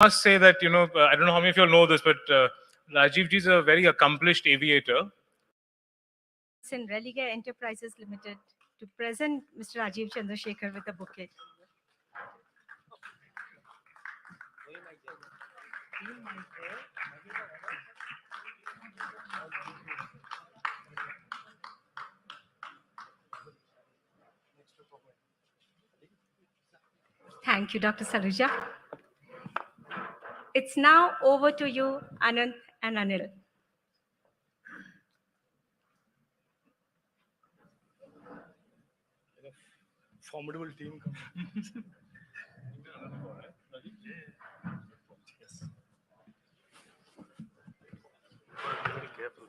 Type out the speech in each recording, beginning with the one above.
Must say that, I don't know how many of you all know this, but Rajiv ji is a very accomplished aviator. In Religare Enterprises Limited to present Mr. Rajiv Chandrasekhar with a bouquet. Thank you, Dr. Saluja. It's now over to you, Anand and Anil. Formidable team. Very careful.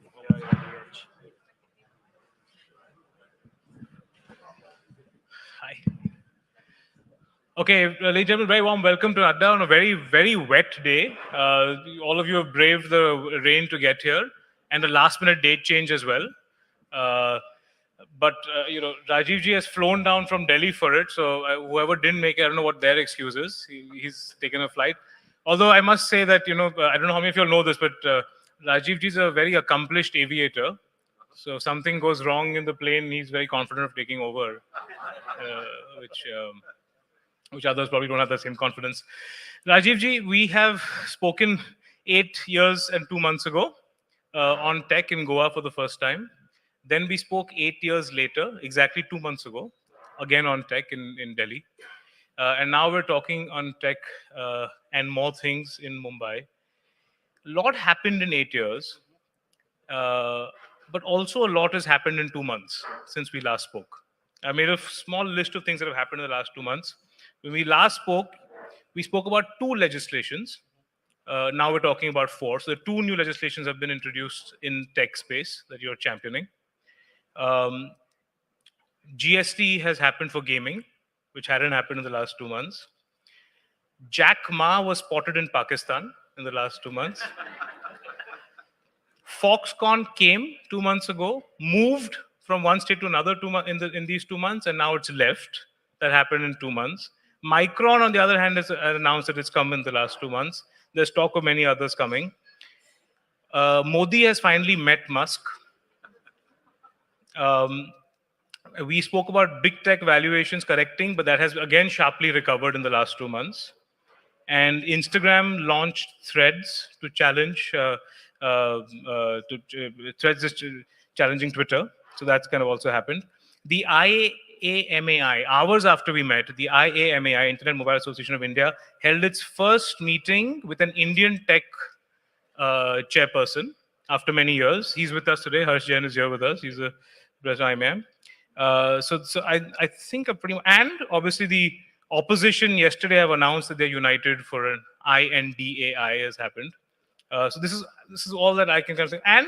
Hi. Okay, ladies and gentlemen, very warm welcome to Adda on a very, very wet day. All of you have braved the rain to get here and the last minute date change as well. But Rajiv ji has flown down from Delhi for it. So whoever didn't make it, I don't know what their excuse is. He's taken a flight. Although I must say that, I don't know how many of you all know this, but Rajiv ji is a very accomplished aviator. So if something goes wrong in the plane, he's very confident of taking over, which others probably don't have the same confidence. Rajiv ji, we have spoken 8 years and 2 months ago on tech in Goa for the first time. Then we spoke 8 years later, exactly 2 months ago, again on tech in Delhi. And now we're talking on tech and more things in Mumbai. A lot happened in 8 years, but also a lot has happened in 2 months since we last spoke. I made a small list of things that have happened in the last 2 months. When we last spoke, we spoke about 2 legislations. Now we're talking about 4. So the 2 new legislations have been introduced in tech space that you're championing. GST has happened for gaming, which hadn't happened in the last 2 months. Jack Ma was spotted in Pakistan in the last 2 months. Foxconn came 2 months ago, moved from one state to another in these 2 months, and now it's left. That happened in 2 months. Micron, on the other hand, has announced that it's come in the last 2 months. There's talk of many others coming. Modi has finally met Musk. We spoke about big tech valuations correcting, but that has again sharply recovered in the last 2 months. And Instagram launched Threads to challenge Threads is challenging Twitter. So that's kind of also happened. The IAMAI, hours after we met, the IAMAI, Internet Mobile Association of India, held its first meeting with an Indian tech chairperson after many years. He's with us today. Harsh Jain is here with us. He's a president of IMAM. So I think and obviously the opposition yesterday have announced that they're united for an INDAI has happened. So this is all that I can kind of say. And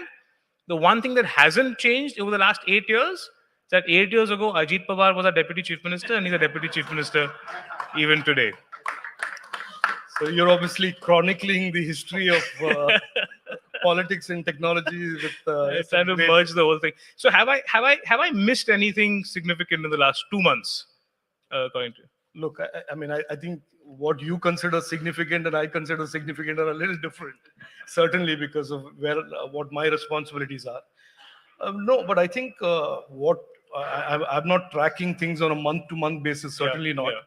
the one thing that hasn't changed over the last 8 years is that 8 years ago, Ajit Pawar was our deputy chief minister, and he's a deputy chief minister even today. So you're obviously chronicling the history of politics and technology with. Trying to merge the whole thing. So have I missed anything significant in the last 2 months, according to you? Look, I think what you consider significant and I consider significant are a little different, certainly because of what my responsibilities are. No, but I think I'm not tracking things on a month-to-month basis, certainly not. Yeah.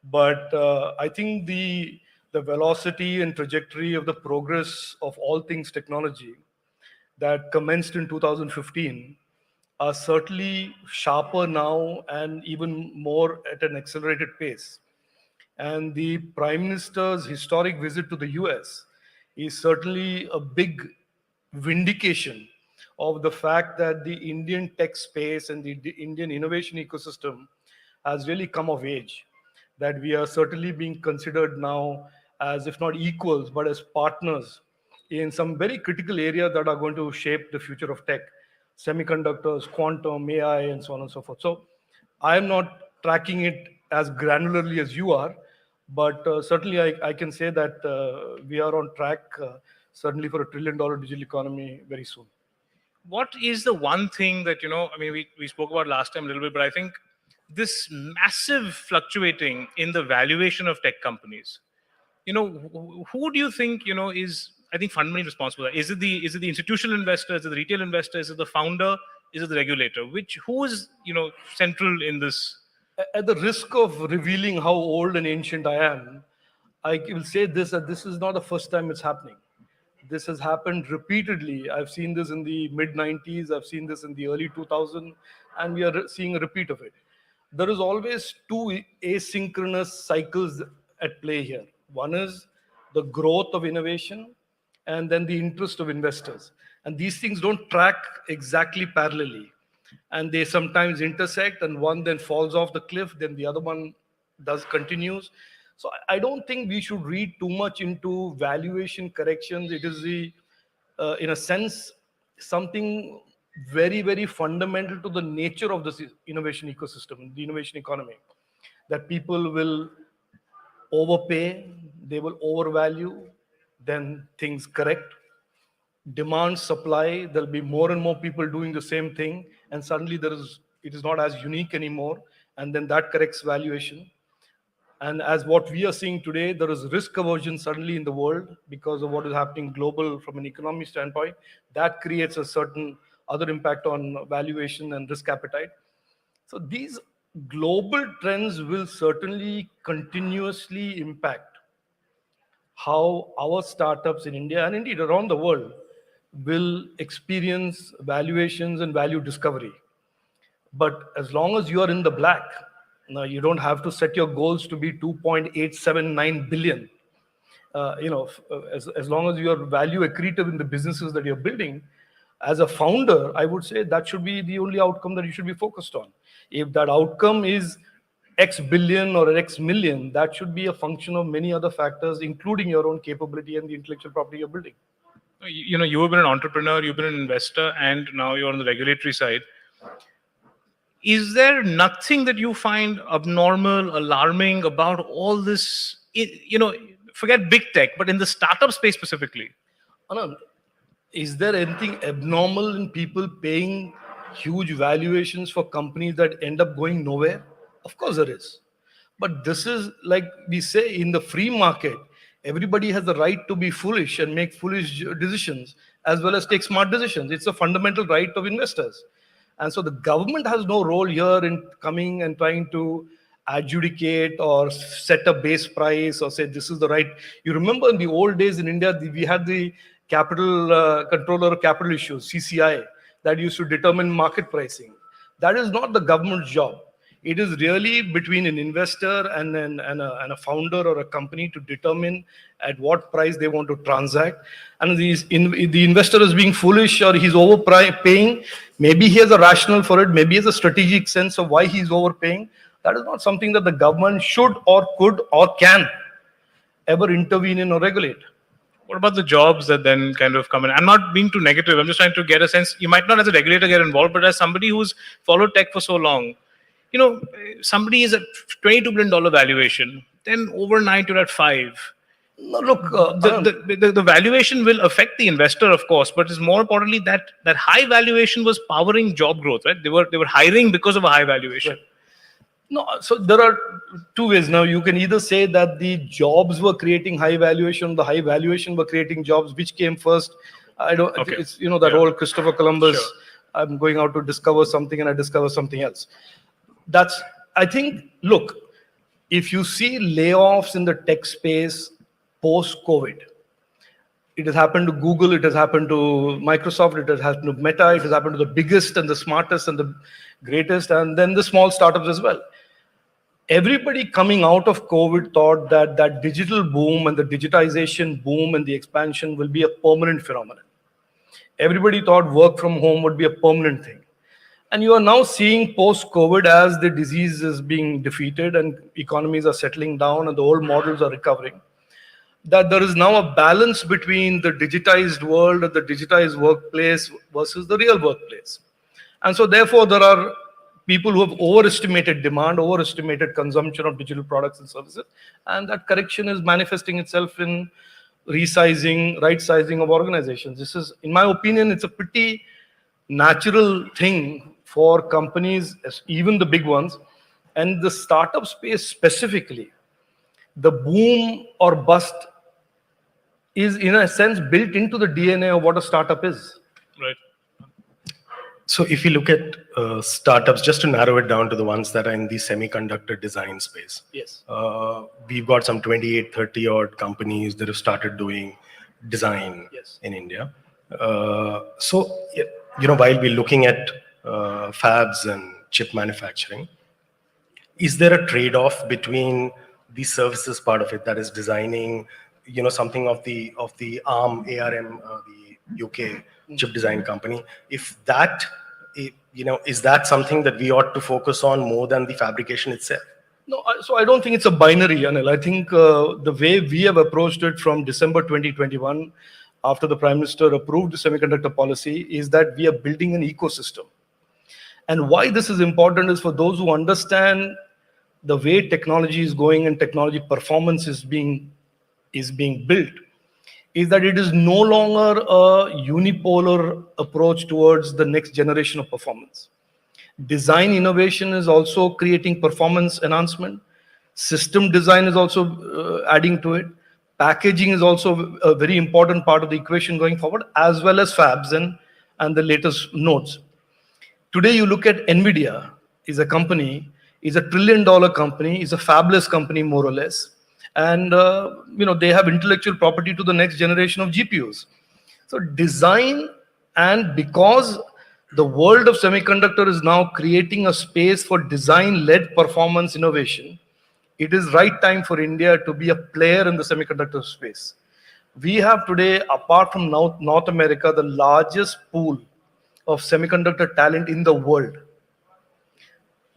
But I think the velocity and trajectory of the progress of all things technology that commenced in 2015 are certainly sharper now and even more at an accelerated pace. And the Prime Minister's historic visit to the US is certainly a big vindication of the fact that the Indian tech space and the Indian innovation ecosystem has really come of age. That we are certainly being considered now as, if not equals, but as partners in some very critical areas that are going to shape the future of tech, semiconductors, quantum, AI, and so on and so forth. So I am not tracking it as granularly as you are, but certainly I can say that we are on track, certainly for $1 trillion digital economy very soon. What is the one thing that, we spoke about last time a little bit, but I think this massive fluctuating in the valuation of tech companies, who do you think, is, I think, fundamentally responsible? Is it the institutional investor? Is it the retail investor? Is it the founder? Is it the regulator? Who is, central in this? At the risk of revealing how old and ancient I am, I will say this, that this is not the first time it's happening. This has happened repeatedly. I've seen this in the mid 90s, I've seen this in the early 2000s, and we are seeing a repeat of it. There is always two asynchronous cycles at play here. One is the growth of innovation, and then the interest of investors. And these things don't track exactly parallelly. And they sometimes intersect, and one then falls off the cliff, then the other one does continues. So I don't think we should read too much into valuation corrections. It is in a sense, something very, very fundamental to the nature of this innovation ecosystem, the innovation economy, that people will overpay, they will overvalue, then things correct. Demand, supply, there'll be more and more people doing the same thing, and suddenly it is not as unique anymore, and then that corrects valuation. And as what we are seeing today, there is risk aversion suddenly in the world because of what is happening global from an economic standpoint. That creates a certain other impact on valuation and risk appetite. So these global trends will certainly continuously impact how our startups in India and indeed around the world will experience valuations and value discovery. But as long as you are in the black, now you don't have to set your goals to be 2.879 billion. As long as you are value accretive in the businesses that you're building, as a founder, I would say that should be the only outcome that you should be focused on. If that outcome is X billion or X million, that should be a function of many other factors, including your own capability and the intellectual property you're building. You've been an entrepreneur, you've been an investor, and now you're on the regulatory side. Is there nothing that you find abnormal, alarming about all this? Forget big tech, but in the startup space specifically. Anand, is there anything abnormal in people paying huge valuations for companies that end up going nowhere? Of course there is. But this is like we say in the free market, everybody has the right to be foolish and make foolish decisions as well as take smart decisions. It's a fundamental right of investors. And so the government has no role here in coming and trying to adjudicate or set a base price or say this is the right. You remember in the old days in India, we had the capital controller of capital issues, CCI, that used to determine market pricing. That is not the government's job. It is really between an investor and a founder or a company to determine at what price they want to transact. And the investor is being foolish or he's overpaying. Maybe he has a rationale for it. Maybe he has a strategic sense of why he's overpaying. That is not something that the government should or could or can ever intervene in or regulate. What about the jobs that then kind of come in? I'm not being too negative. I'm just trying to get a sense. You might not as a regulator get involved, but as somebody who's followed tech for so long, somebody is at $22 billion valuation, then overnight you're at 5. No, look, The valuation will affect the investor, of course, but it's more importantly that high valuation was powering job growth, right? They were hiring because of a high valuation. Right. No, so there are two ways now. You can either say that the jobs were creating high valuation, the high valuation were creating jobs. Which came first? I don't. Okay. It's that whole Christopher Columbus. Sure. I'm going out to discover something, and I discover something else. I think. Look, if you see layoffs in the tech space post-COVID, it has happened to Google, it has happened to Microsoft, it has happened to Meta, it has happened to the biggest and the smartest and the greatest, and then the small startups as well. Everybody coming out of COVID thought that digital boom and the digitization boom and the expansion will be a permanent phenomenon. Everybody thought work from home would be a permanent thing. And you are now seeing post-COVID, as the disease is being defeated and economies are settling down and the old models are recovering, that there is now a balance between the digitized world and the digitized workplace versus the real workplace. And so therefore, there are people who have overestimated demand, overestimated consumption of digital products and services, and that correction is manifesting itself in resizing, right sizing of organizations. This is, in my opinion, it's a pretty natural thing for companies, even the big ones, and the startup space specifically. The boom or bust is, in a sense, built into the DNA of what a startup is. Right. So if you look at startups, just to narrow it down to the ones that are in the semiconductor design space, Yes. we've got some 28, 30 odd companies that have started doing design Yes. in India. So, while we're looking at fabs and chip manufacturing, is there a trade-off between the services part of it, that is designing, something of the ARM, the UK chip design company? If that, is that something that we ought to focus on more than the fabrication itself? No, so I don't think it's a binary, Anil. I think the way we have approached it from December 2021, after the Prime Minister approved the semiconductor policy, is that we are building an ecosystem. And why this is important is for those who understand the way technology is going and technology performance is being built, is that it is no longer a unipolar approach towards the next generation of performance. Design innovation is also creating performance enhancement. System design is also adding to it. Packaging is also a very important part of the equation going forward, as well as fabs and the latest nodes. Today, you look at NVIDIA is a company, is a $1 trillion company, is a fabulous company more or less, and they have intellectual property to the next generation of GPUs. So design, and because the world of semiconductor is now creating a space for design-led performance innovation, it is right time for India to be a player in the semiconductor space. We have today, apart from North America, the largest pool of semiconductor talent in the world.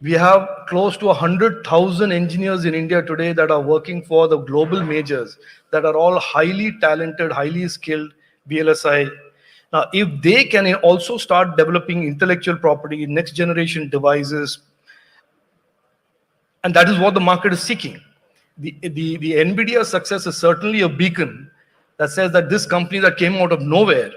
We have close to 100,000 engineers in India today that are working for the global majors, that are all highly talented, highly skilled VLSI. Now, if they can also start developing intellectual property, next generation devices, and that is what the market is seeking. The NVIDIA success is certainly a beacon that says that this company that came out of nowhere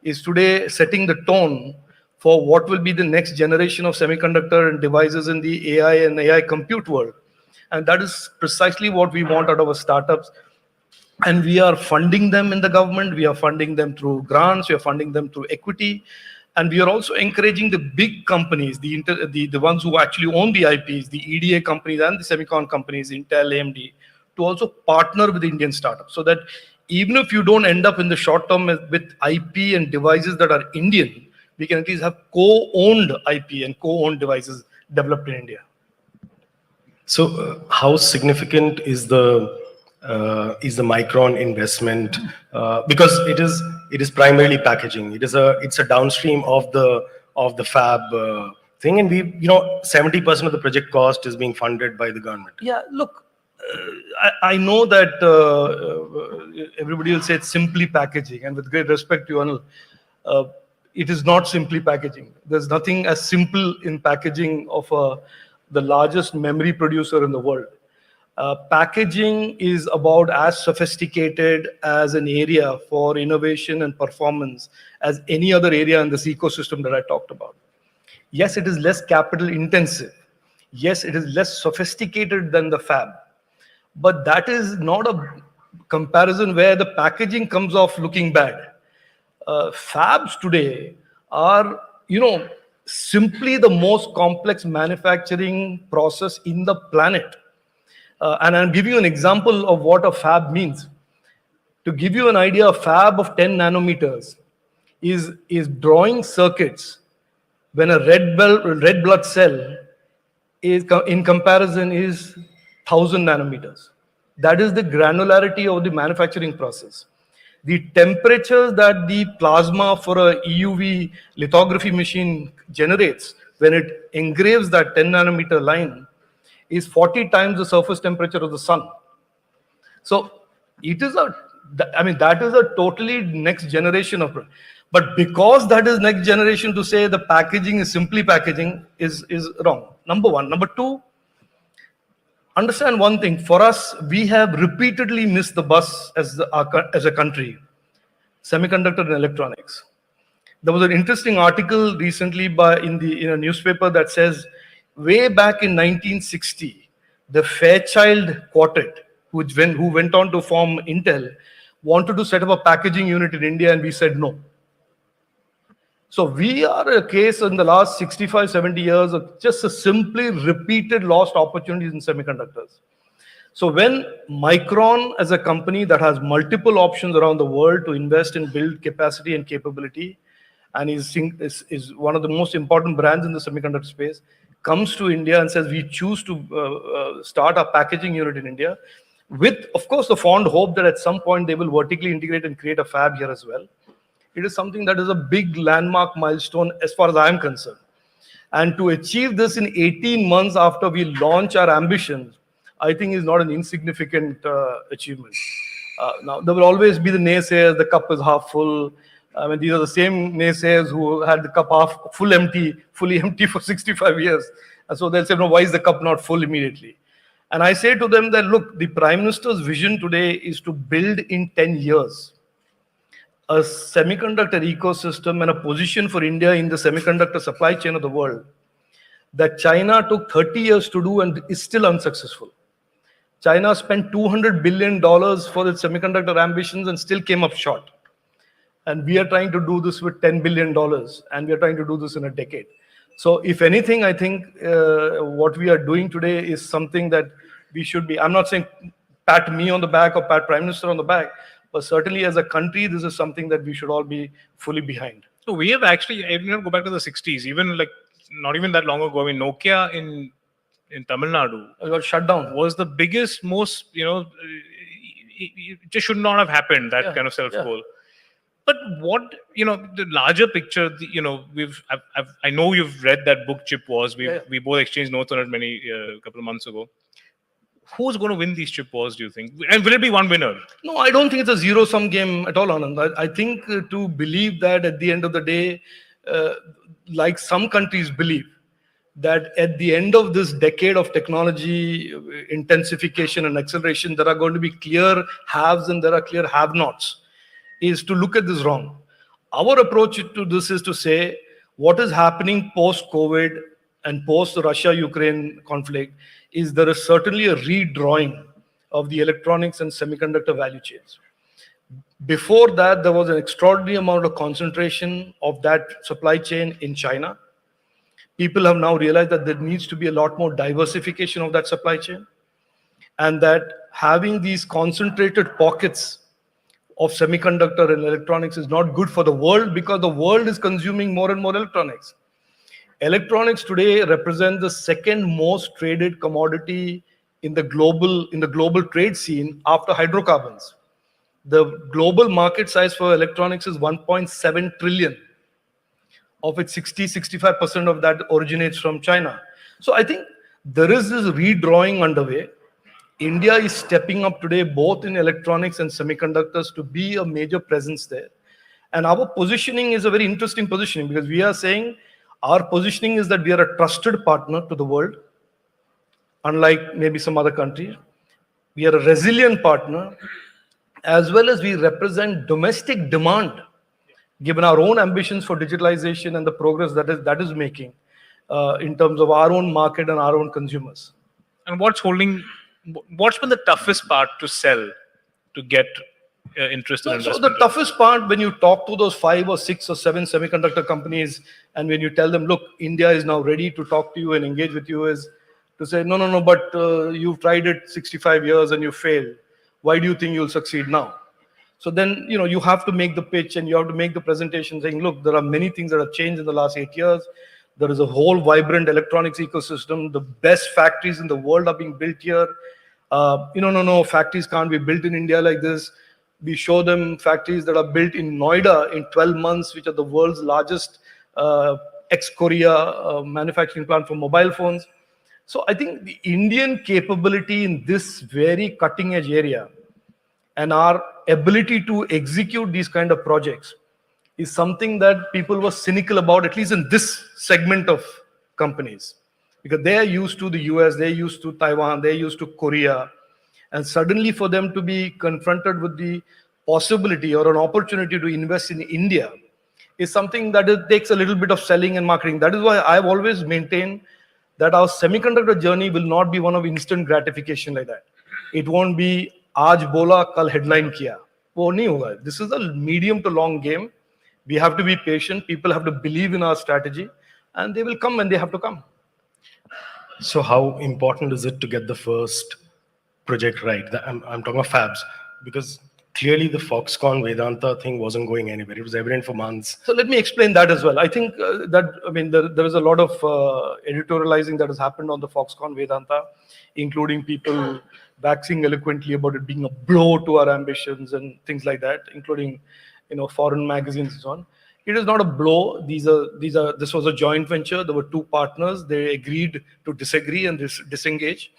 is today setting the tone for what will be the next generation of semiconductor and devices in the AI and AI compute world. And that is precisely what we want out of our startups. And we are funding them in the government, we are funding them through grants, we are funding them through equity. And we are also encouraging the big companies, the ones who actually own the IPs, the EDA companies and the semicon companies, Intel, AMD, to also partner with Indian startups, so that even if you don't end up in the short term with IP and devices that are Indian, we can at least have co-owned IP and co-owned devices developed in India. So, how significant is the Micron investment? Because it is primarily packaging. It's a downstream of the fab thing, and 70% of the project cost is being funded by the government. Yeah, look, I know that everybody will say it's simply packaging, and with great respect to you, Anil, it is not simply packaging. There's nothing as simple in packaging of the largest memory producer in the world. Packaging is about as sophisticated as an area for innovation and performance as any other area in this ecosystem that I talked about. Yes, it is less capital intensive. Yes, it is less sophisticated than the fab. But that is not a comparison where the packaging comes off looking bad. Fabs today are, simply the most complex manufacturing process in the planet. And I'll give you an example of what a fab means. To give you an idea, a fab of 10 nanometers is drawing circuits when a red blood cell is in comparison is 1,000 nanometers. That is the granularity of the manufacturing process. The temperatures that the plasma for a EUV lithography machine generates when it engraves that 10 nanometer line is 40 times the surface temperature of the sun. So it is that is a totally next generation of, but because that is next generation, to say the packaging is simply packaging is wrong. Number one. Number two, understand one thing. For us, we have repeatedly missed the bus as a country. Semiconductor and electronics. There was an interesting article recently in a newspaper that says, way back in 1960, the Fairchild Quartet who went on to form Intel, wanted to set up a packaging unit in India, and we said no. So we are a case in the last 65, 70 years of just a simply repeated lost opportunities in semiconductors. So when Micron, as a company that has multiple options around the world to invest and build capacity and capability, and is one of the most important brands in the semiconductor space, comes to India and says we choose to start a packaging unit in India, with, of course, the fond hope that at some point they will vertically integrate and create a fab here as well. It is something that is a big landmark milestone as far as I am concerned. And to achieve this in 18 months after we launch our ambitions, I think is not an insignificant achievement. Now, there will always be the naysayers, the cup is half full. I mean, these are the same naysayers who had the cup fully empty for 65 years. And so they'll say, no, why is the cup not full immediately? And I say to them that, look, the Prime Minister's vision today is to build in 10 years a semiconductor ecosystem and a position for India in the semiconductor supply chain of the world that China took 30 years to do and is still unsuccessful. China spent $200 billion for its semiconductor ambitions and still came up short. And we are trying to do this with $10 billion, and we are trying to do this in a decade. So if anything, I think what we are doing today is something that we should be, I'm not saying pat me on the back or pat Prime Minister on the back, but certainly as a country, this is something that we should all be fully behind. So we have actually, go back to the 60s, even like not even that long ago, I mean, Nokia in Tamil Nadu got shut down. Was the biggest, most, it just should not have happened, that kind of self-goal. But what, the larger picture, I know you've read that book, Chip Wars. We both exchanged notes on it a couple of months ago. Who's going to win these chip wars, do you think? And will it be one winner? No, I don't think it's a zero-sum game at all, Anand. I think to believe that at the end of the day, like some countries believe, that at the end of this decade of technology intensification and acceleration, there are going to be clear haves and there are clear have-nots, is to look at this wrong. Our approach to this is to say, what is happening post-COVID and post the Russia-Ukraine conflict is there is certainly a redrawing of the electronics and semiconductor value chains. Before that, there was an extraordinary amount of concentration of that supply chain in China. People have now realized that there needs to be a lot more diversification of that supply chain, and that having these concentrated pockets of semiconductor and electronics is not good for the world, because the world is consuming more and more electronics. Electronics today represent the second most traded commodity in the global trade scene after hydrocarbons. The global market size for electronics is 1.7 trillion. Of it, 65% of that originates from China. So I think there is this redrawing underway. India is stepping up today, both in electronics and semiconductors, to be a major presence there. And our positioning is a very interesting positioning, because we are saying our positioning is that we are a trusted partner to the world, unlike maybe some other countries. We are a resilient partner, as well as we represent domestic demand, given our own ambitions for digitalization and the progress that is making in terms of our own market and our own consumers. And what's been the toughest part to sell, to get interest in investment? So the toughest part, when you talk to those 5 or 6 or 7 semiconductor companies, and when you tell them, look, India is now ready to talk to you and engage with you, is to say, no, but you've tried it 65 years and you failed. Why do you think you'll succeed now? So then, you have to make the pitch and you have to make the presentation saying, look, there are many things that have changed in the last 8 years. There is a whole vibrant electronics ecosystem. The best factories in the world are being built here. No, factories can't be built in India like this. We show them factories that are built in Noida in 12 months, which are the world's largest ex-Korea manufacturing plant for mobile phones. So I think the Indian capability in this very cutting edge area and our ability to execute these kind of projects is something that people were cynical about, at least in this segment of companies, because they are used to the US, they're used to Taiwan, they're used to Korea. And suddenly for them to be confronted with the possibility or an opportunity to invest in India is something that takes a little bit of selling and marketing. That is why I've always maintained that our semiconductor journey will not be one of instant gratification like that. It won't be आज बोला कल headline किया. वो नहीं होगा. This is a medium to long game. We have to be patient. People have to believe in our strategy, and they will come when they have to come. So how important is it to get the first project right? I'm talking about fabs, because clearly the Foxconn Vedanta thing wasn't going anywhere. It was evident for months. So let me explain that as well. I think there is a lot of editorializing that has happened on the Foxconn Vedanta, including people waxing eloquently about it being a blow to our ambitions and things like that, including foreign magazines and so on. It is not a blow. This was a joint venture. There were two partners. They agreed to disagree and disengage.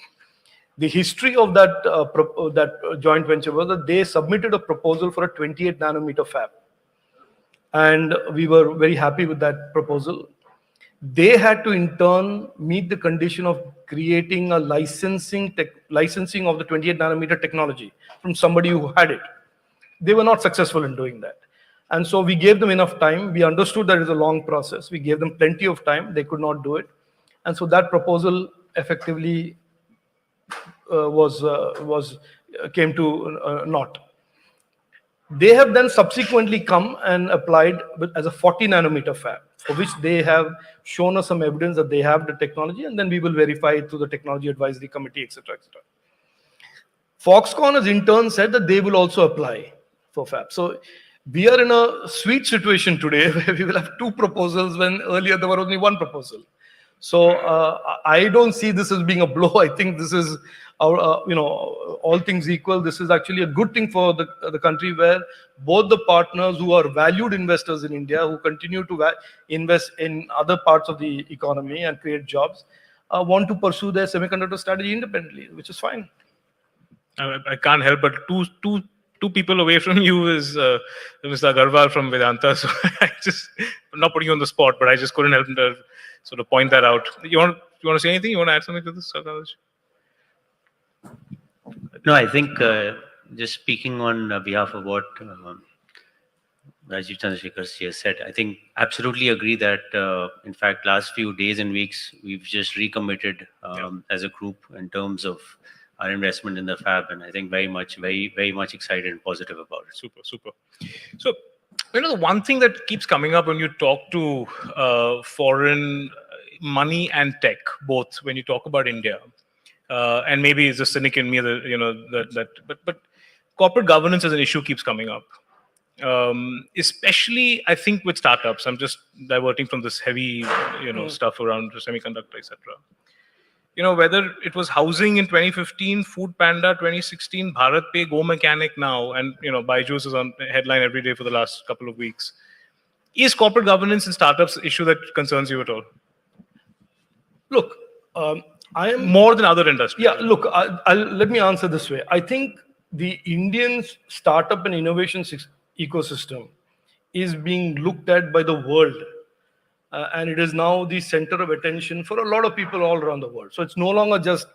The history of that joint venture was that they submitted a proposal for a 28 nanometer fab. And we were very happy with that proposal. They had to in turn meet the condition of creating a licensing of the 28 nanometer technology from somebody who had it. They were not successful in doing that. And so we gave them enough time. We understood that it's a long process. We gave them plenty of time. They could not do it. And so that proposal effectively came to naught. They have then subsequently come and applied as a 40 nanometer fab, for which they have shown us some evidence that they have the technology, and then we will verify it through the technology advisory committee, etc., etc. Foxconn has in turn said that they will also apply for fab. So we are in a sweet situation today where we will have two proposals when earlier there were only one proposal. So I don't see this as being a blow. I think this is all things equal. This is actually a good thing for the country, where both the partners who are valued investors in India, who continue to invest in other parts of the economy and create jobs, want to pursue their semiconductor strategy independently, which is fine. I can't help but two people away from you is Mr. Agarwal from Vedanta. So I'm not putting you on the spot, but I just couldn't help to sort of point that out. You want to say anything? You want to add something to this, Sarkar? No, I think just speaking on behalf of what Rajiv Chandrasekhar has said, I think absolutely agree that in fact last few days and weeks we've just recommitted as a group in terms of our investment in the fab, and I think very much excited and positive about it. Super. So, the one thing that keeps coming up when you talk to foreign money and tech, both when you talk about India, and maybe it's a cynic in me but corporate governance as an issue keeps coming up, especially I think with startups. I'm just diverting from this heavy stuff around semiconductor, etc. Whether it was housing in 2015, Food Panda 2016, Bharat Pay, Go Mechanic now, and Byju's is on headline every day for the last couple of weeks. Is corporate governance in startups an issue that concerns you at all? Look, I am more than other industries. Yeah, look, let me answer this way. I think the Indian startup and innovation ecosystem is being looked at by the world. And it is now the center of attention for a lot of people all around the world. So it's no longer just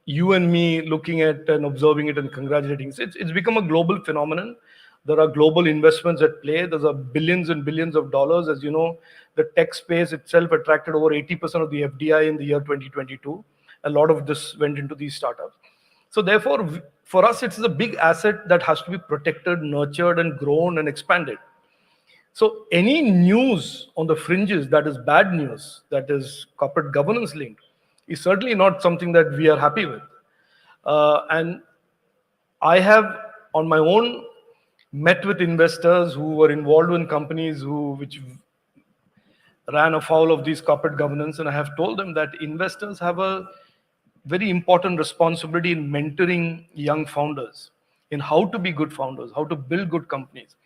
you and me looking at and observing it and congratulating. It's become a global phenomenon. There are global investments at play. There's billions and billions of dollars. As you know, the tech space itself attracted over 80% of the FDI in the year 2022. A lot of this went into these startups. So therefore, for us, it's a big asset that has to be protected, nurtured, and grown and expanded. So any news on the fringes that is bad news, that is corporate governance linked, is certainly not something that we are happy with. And I have, on my own, met with investors who were involved in companies which ran afoul of these corporate governance, and I have told them that investors have a very important responsibility in mentoring young founders in how to be good founders, how to build good companies.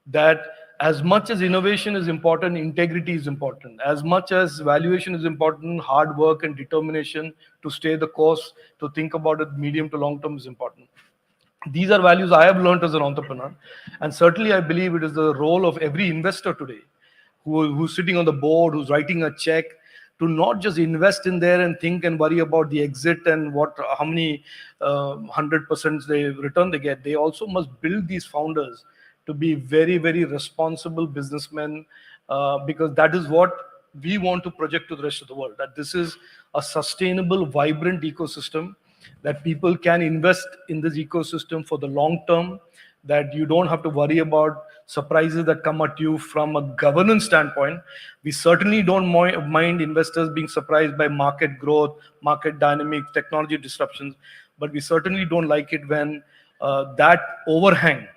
That as much as innovation is important, integrity is important. As much as valuation is important, hard work and determination to stay the course, to think about it medium to long term is important. These are values I have learned as an entrepreneur. And certainly I believe it is the role of every investor today who's sitting on the board, who's writing a check, to not just invest in there and think and worry about the exit and how many 100% return they get. They also must build these founders to be very, very responsible businessmen, because that is what we want to project to the rest of the world, that this is a sustainable, vibrant ecosystem that people can invest in this ecosystem for the long term, that you don't have to worry about surprises that come at you from a governance standpoint. We certainly don't mind investors being surprised by market growth, market dynamics, technology disruptions, but we certainly don't like it when that overhang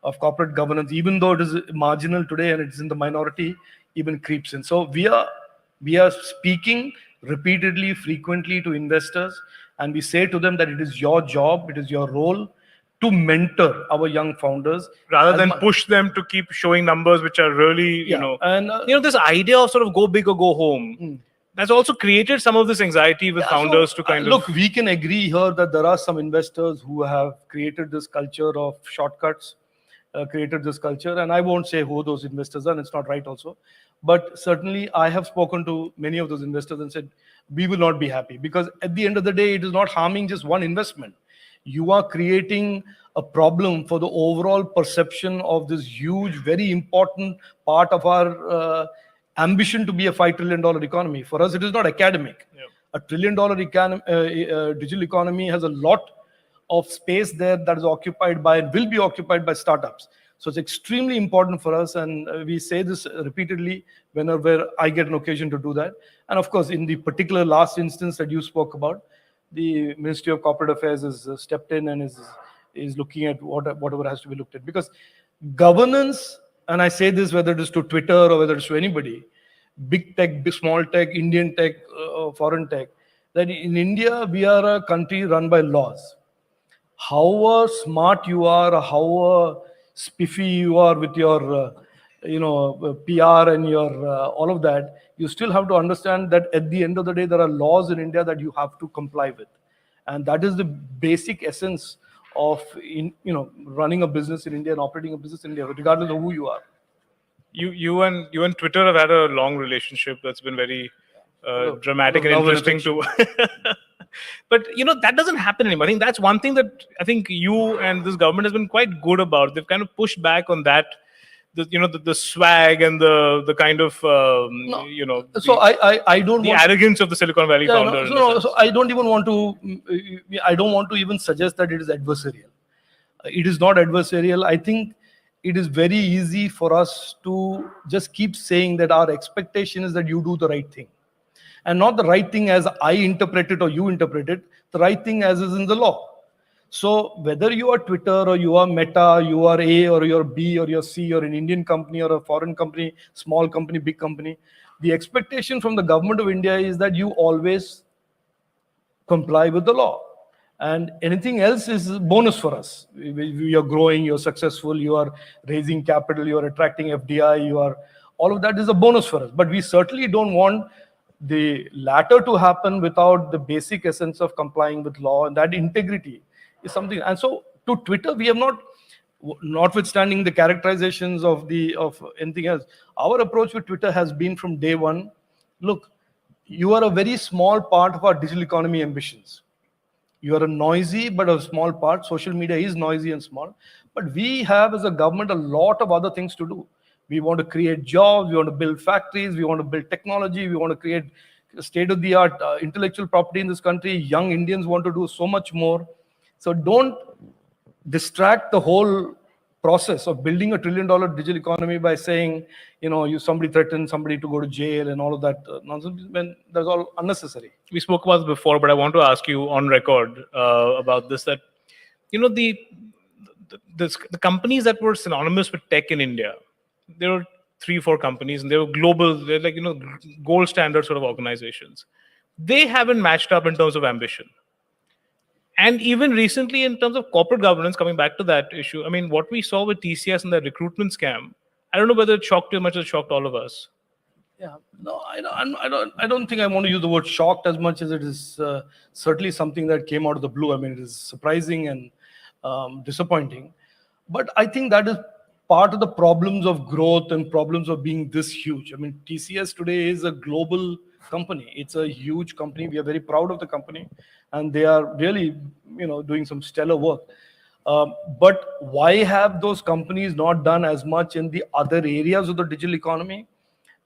of corporate governance, even though it is marginal today and it's in the minority, even creeps in. So we are speaking repeatedly, frequently to investors, and we say to them that it is your job, it is your role to mentor our young founders rather as than mu- push them to keep showing numbers which are really, Yeah, and this idea of sort of go big or go home, that's also created some of this anxiety with yeah, founders so, to kind look, of. we can agree here that there are some investors who have created this culture of shortcuts, created this culture, and I won't say who those investors are, and it's not right also. But certainly, I have spoken to many of those investors and said, we will not be happy, because at the end of the day, it is not harming just one investment. You are creating a problem for the overall perception of this huge, very important part of our ambition to be a $5 trillion economy. For us, it is not academic. Yeah. A $1 trillion digital economy has a lot of space there that is occupied by, will be occupied by startups. So it's extremely important for us, and we say this repeatedly whenever I get an occasion to do that. And of course, in the particular last instance that you spoke about, the Ministry of Corporate Affairs has stepped in and is looking at whatever has to be looked at. Because governance, and I say this whether it is to Twitter or whether it's to anybody, big tech, big, small tech, Indian tech, foreign tech, that in India, we are a country run by laws. However smart you are, how spiffy you are with your PR and your all of that, you still have to understand that at the end of the day, there are laws in India that you have to comply with, and that is the basic essence of running a business in India and operating a business in India, regardless of who you are. You and Twitter have had a long relationship that's been very dramatic and love and interesting too. But that doesn't happen anymore. I think that's one thing that I think you and this government has been quite good about. They've kind of pushed back on that, the swag and the kind of No. the, So I don't the want arrogance of the Silicon Valley Yeah, founder. no, in a so sense. I don't even want to. I don't want to even suggest that it is adversarial. It is not adversarial. I think it is very easy for us to just keep saying that our expectation is that you do the right thing, and not the right thing as I interpret it or you interpret it. The right thing as is in the law. So whether you are Twitter or you are Meta, you are A or you're B or you're C or an Indian company or a foreign company, small company, big company, the expectation from the government of India is that you always comply with the law. And anything else is a bonus for us. We are growing, you're successful, you are raising capital, you are attracting FDI, all of that is a bonus for us. But we certainly don't want the latter to happen without the basic essence of complying with law, and that integrity is something. And so to Twitter, we have not, notwithstanding the characterizations of anything else, our approach with Twitter has been from day one, look, you are a very small part of our digital economy ambitions. You are a noisy but a small part. Social media is noisy and small. But we have, as a government, a lot of other things to do. We want to create jobs. We want to build factories. We want to build technology. We want to create state-of-the-art intellectual property in this country. Young Indians want to do so much more. So don't distract the whole process of building a $1 trillion digital economy by saying, somebody threatened somebody to go to jail and all of that nonsense. When that's all unnecessary. We spoke about this before, but I want to ask you on record about this. That the companies that were synonymous with tech in India, there were 3-4 companies, and they were global. They're like gold standard sort of organizations. They haven't matched up in terms of ambition. And even recently, in terms of corporate governance, coming back to that issue, I mean, what we saw with TCS and the recruitment scam, I don't know whether it shocked you as much as it shocked all of us. Yeah, no, I don't think I want to use the word shocked as much as it is certainly something that came out of the blue. I mean, it is surprising and disappointing. But I think that is part of the problems of growth and problems of being this huge. I mean, TCS today is a global company. It's a huge company. We are very proud of the company, and they are really, doing some stellar work. But why have those companies not done as much in the other areas of the digital economy?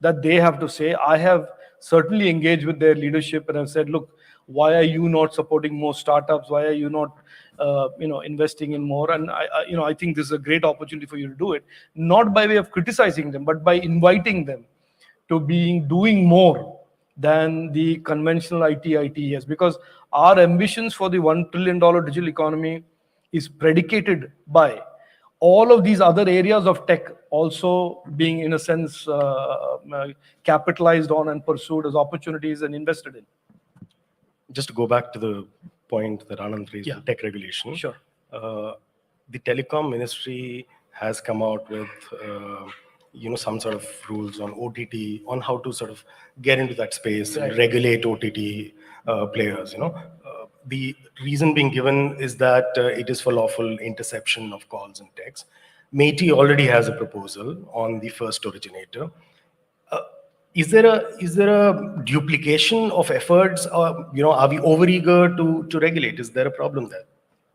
That they have to say. I have certainly engaged with their leadership and have said, look, Why are you not supporting more startups? Why are you not, investing in more? And I think this is a great opportunity for you to do it, not by way of criticizing them, but by inviting them to doing more than the conventional ITES, because our ambitions for the $1 trillion digital economy is predicated by all of these other areas of tech also being, in a sense, capitalized on and pursued as opportunities and invested in. Just to go back to the point that Anand raised on tech regulation. Sure. The telecom ministry has come out with, some sort of rules on OTT, on how to sort of get into that space and regulate OTT players. The reason being given is that it is for lawful interception of calls and texts. MeitY already has a proposal on the first originator. Is there a duplication of efforts? Or, are we overeager to regulate? Is there a problem there?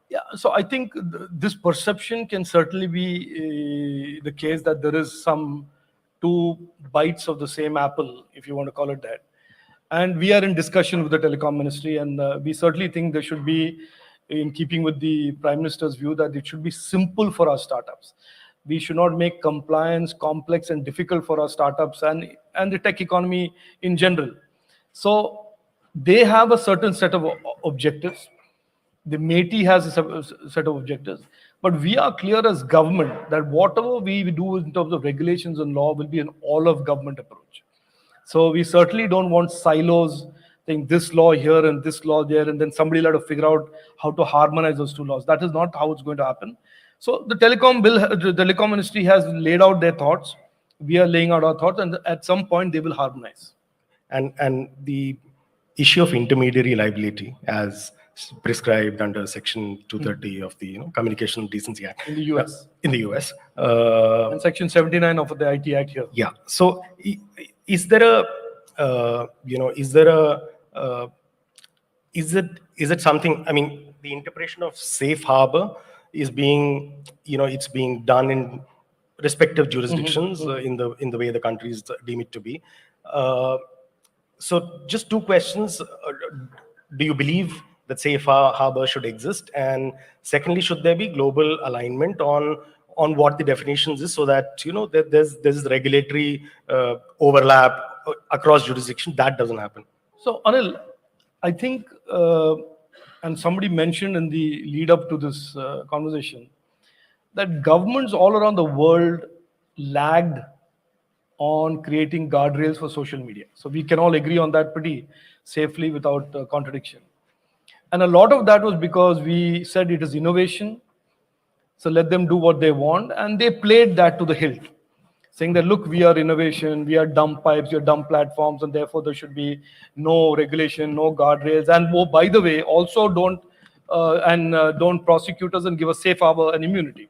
Yeah, so I think this perception can certainly be the case that there is some two bites of the same apple, if you want to call it that. And we are in discussion with the telecom ministry, and we certainly think there should be, in keeping with the Prime Minister's view, that it should be simple for our startups. We should not make compliance complex and difficult for our startups and the tech economy in general. So they have a certain set of objectives. The MeitY has a set of objectives. But we are clear as government that whatever we do in terms of regulations and law will be an all-of-government approach. So we certainly don't want silos, saying this law here and this law there, and then somebody will have to figure out how to harmonize those two laws. That is not how it's going to happen. So the telecom ministry has laid out their thoughts. We are laying out our thoughts, and at some point they will harmonize. And the issue of intermediary liability, as prescribed under Section 230 of the Communication Decency Act in the US. And Section 79 of the IT Act here. Yeah. So is there a is it something? I mean, the interpretation of safe harbor is being, it's being done in respective jurisdictions in the way the countries deem it to be. So just two questions. Do you believe that safe harbor should exist? And secondly, should there be global alignment on what the definitions is, so that, that there's regulatory overlap across jurisdiction that doesn't happen? So Anil, I think, and somebody mentioned in the lead up to this conversation, that governments all around the world lagged on creating guardrails for social media. So we can all agree on that pretty safely without contradiction. And a lot of that was because we said it is innovation, so let them do what they want, and they played that to the hilt, saying that, look, we are innovation, we are dumb pipes, we are dumb platforms, and therefore there should be no regulation, no guardrails, and oh, by the way, also don't prosecute us and give us safe harbor and immunity.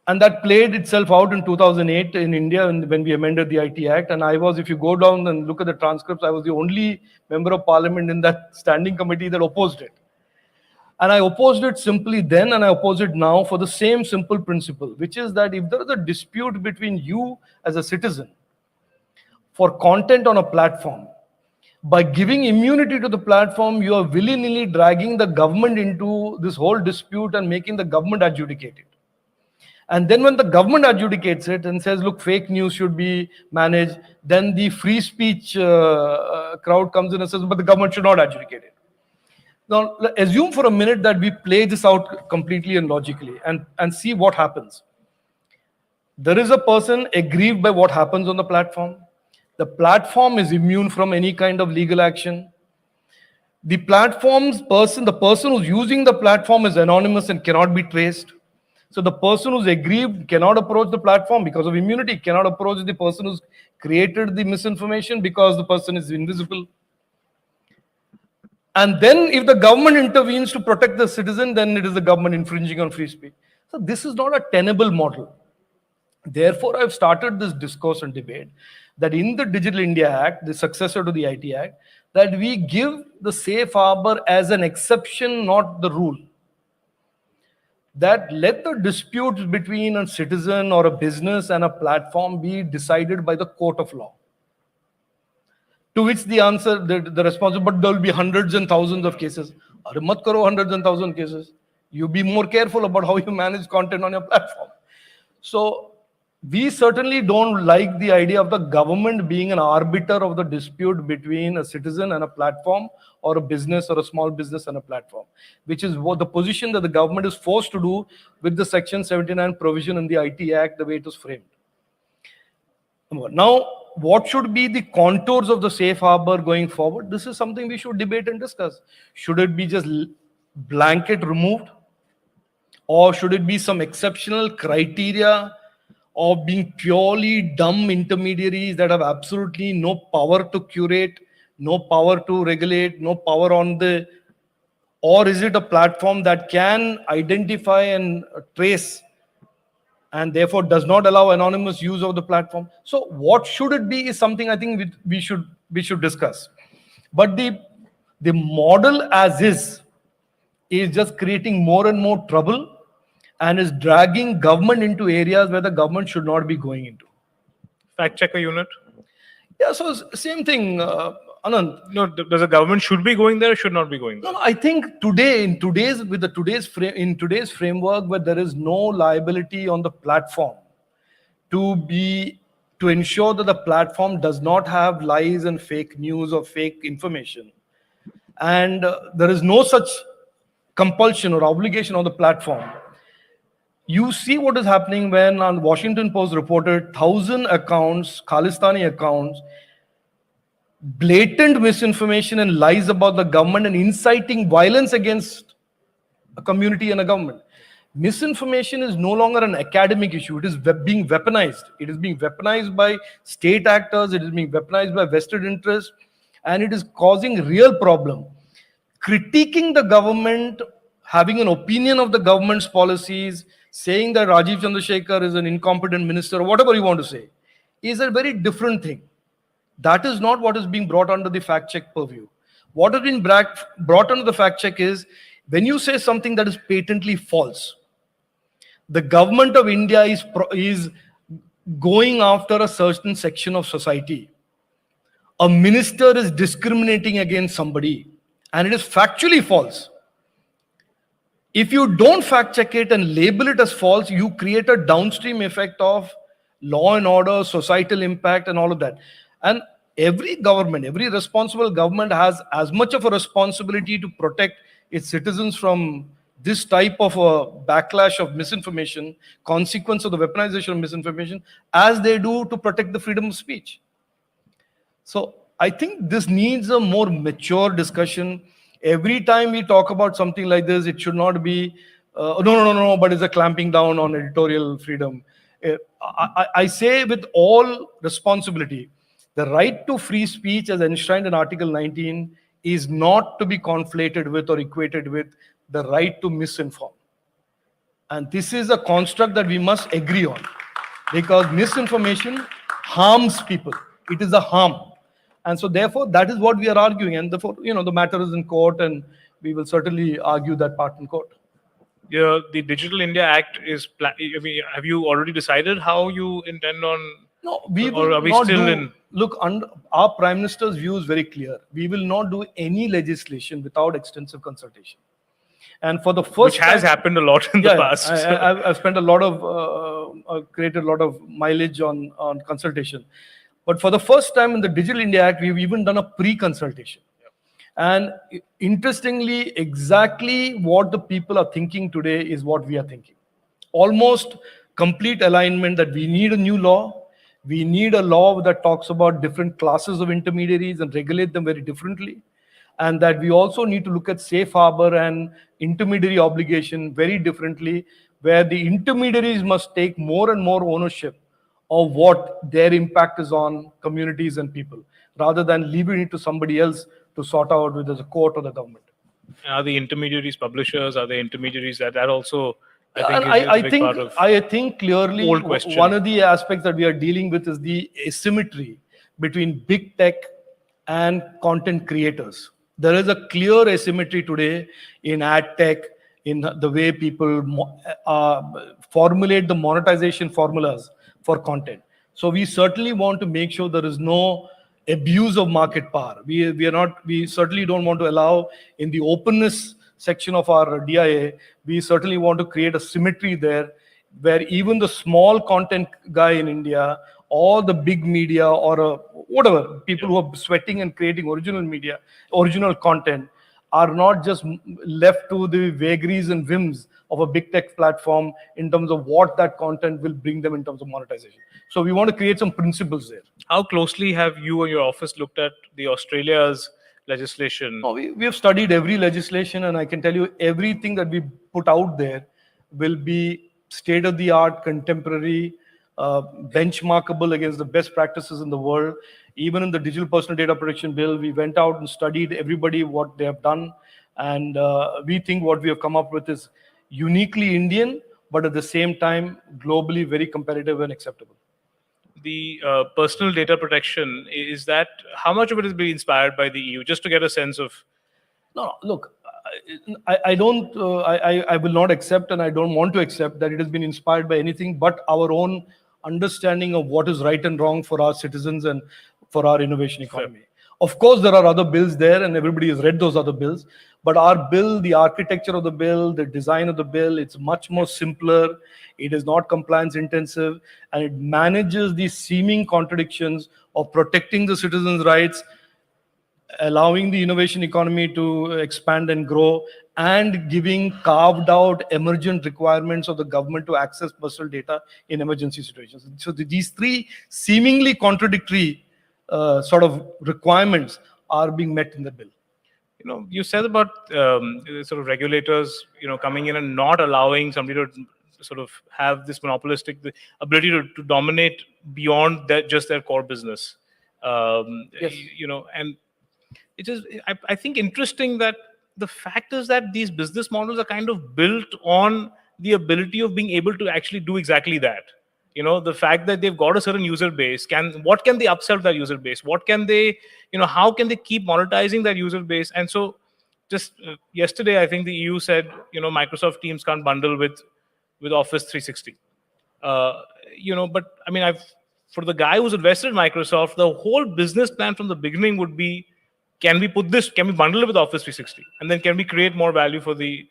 And that played itself out in 2008 in India when we amended the IT Act. And I was, if you go down and look at the transcripts, I was the only member of parliament in that standing committee that opposed it. And I opposed it simply then, and I oppose it now for the same simple principle, which is that if there is a dispute between you as a citizen for content on a platform, by giving immunity to the platform, you are willy-nilly dragging the government into this whole dispute and making the government adjudicate it. And then when the government adjudicates it and says, look, fake news should be managed, then the free speech crowd comes in and says, but the government should not adjudicate it. Now, assume for a minute that we play this out completely and logically and see what happens. There is a person aggrieved by what happens on the platform. The platform is immune from any kind of legal action. The person who's using the platform is anonymous and cannot be traced. So the person who's aggrieved cannot approach the platform because of immunity, cannot approach the person who's created the misinformation because the person is invisible. And then if the government intervenes to protect the citizen, then it is the government infringing on free speech. So this is not a tenable model. Therefore, I've started this discourse and debate that in the Digital India Act, the successor to the IT Act, that we give the safe harbor as an exception, not the rule. That let the disputes between a citizen or a business and a platform be decided by the court of law. To which the answer, the response, but there will be hundreds and thousands of cases. Arre mat karo hundreds and thousands cases. You be more careful about how you manage content on your platform. So we certainly don't like the idea of the government being an arbiter of the dispute between a citizen and a platform, or a business or a small business and a platform, which is what the position that the government is forced to do with the Section 79 provision in the IT Act, the way it was framed. Now, what should be the contours of the safe harbor going forward? This is something we should debate and discuss. Should it be just blanket removed? Or should it be some exceptional criteria of being purely dumb intermediaries that have absolutely no power to curate, no power to regulate, no power on the, or is it a platform that can identify and trace and therefore does not allow anonymous use of the platform? So what should it be is something I think we should discuss. But the model as is just creating more and more trouble and is dragging government into areas where the government should not be going into. Fact checker unit. Yeah, so same thing, Anand. No, does the government should be going there or should not be going there? No, I think today, in today's framework, where there is no liability on the platform to ensure that the platform does not have lies and fake news or fake information, and there is no such compulsion or obligation on the platform. You see what is happening when on Washington Post reported 1,000 accounts, Khalistani accounts, blatant misinformation and lies about the government and inciting violence against a community and a government. Misinformation is no longer an academic issue. It is being weaponized. It is being weaponized by state actors. It is being weaponized by vested interests, and it is causing real problem. Critiquing the government, having an opinion of the government's policies, saying that Rajiv Chandrasekhar is an incompetent minister, or whatever you want to say, is a very different thing. That is not what is being brought under the fact check purview. What has been brought under the fact check is when you say something that is patently false. The government of India is going after a certain section of society. A minister is discriminating against somebody, and it is factually false. If you don't fact check it and label it as false, you create a downstream effect of law and order, societal impact, and all of that. And every government, every responsible government has as much of a responsibility to protect its citizens from this type of a backlash of misinformation, consequence of the weaponization of misinformation, as they do to protect the freedom of speech. So I think this needs a more mature discussion. Every time we talk about something like this, it should not be, no, but it's a clamping down on editorial freedom. I say with all responsibility, the right to free speech as enshrined in Article 19 is not to be conflated with or equated with the right to misinform. And this is a construct that we must agree on, because misinformation harms people. It is a harm. And so therefore, that is what we are arguing. And therefore, the matter is in court, and we will certainly argue that part in court. Yeah, the Digital India Act is, have you already decided how you intend on? No, we will or are we not still do, in? Look, our Prime Minister's view is very clear. We will not do any legislation without extensive consultation. And for the first Which has happened a lot in the past. I've spent a lot of, created a lot of mileage on consultation. But for the first time in the Digital India Act, we've even done a pre-consultation. And interestingly, exactly what the people are thinking today is what we are thinking. Almost complete alignment that we need a new law. We need a law that talks about different classes of intermediaries and regulate them very differently. And that we also need to look at safe harbor and intermediary obligation very differently, where the intermediaries must take more and more ownership of what their impact is on communities and people, rather than leaving it to somebody else to sort out, whether it's a court or the government. Are the intermediaries publishers? Are they intermediaries? That also, I think, And is a big part of I think clearly old question. one of the aspects that we are dealing with is the asymmetry between big tech and content creators. There is a clear asymmetry today in ad tech, in the way people formulate the monetization formulas for content. So we certainly want to make sure there is no abuse of market power. We certainly don't want to allow in the openness section of our DIA, we certainly want to create a symmetry there where even the small content guy in India or the big media or whatever, people who are sweating and creating original media, original content, are not just left to the vagaries and whims of a big tech platform in terms of what that content will bring them in terms of monetization. So we want to create some principles there. How closely have you and your office looked at the Australia's legislation? No, we have studied every legislation, and I can tell you everything that we put out there will be state of the art, contemporary, benchmarkable against the best practices in the world. Even in the digital personal data protection bill, we went out and studied everybody, what they have done. And we think what we have come up with is uniquely Indian, but at the same time, globally very competitive and acceptable. The personal data protection, is that, how much of it is being inspired by the EU, just to get a sense of? No, look, I don't, I will not accept, and I don't want to accept that it has been inspired by anything but our own understanding of what is right and wrong for our citizens and for our innovation economy. Of course, there are other bills there, and everybody has read those other bills. But our bill, the architecture of the bill, the design of the bill, it's much more simpler. It is not compliance intensive, and it manages these seeming contradictions of protecting the citizens' rights, allowing the innovation economy to expand and grow, and giving carved out emergent requirements of the government to access personal data in emergency situations. So these three seemingly contradictory sort of requirements are being met in the bill. You know, you said about sort of regulators, coming in and not allowing somebody to sort of have this monopolistic ability to dominate beyond just their core business. Yes. And it is, I think, interesting that the fact is that these business models are kind of built on the ability of being able to actually do exactly that. The fact that they've got a certain user base, what can they upsell that user base? What can they, how can they keep monetizing that user base? And so just yesterday, I think the EU said, Microsoft Teams can't bundle with Office 360. But I mean, for the guy who's invested in Microsoft, the whole business plan from the beginning would be, can we bundle it with Office 360? And then can we create more value for the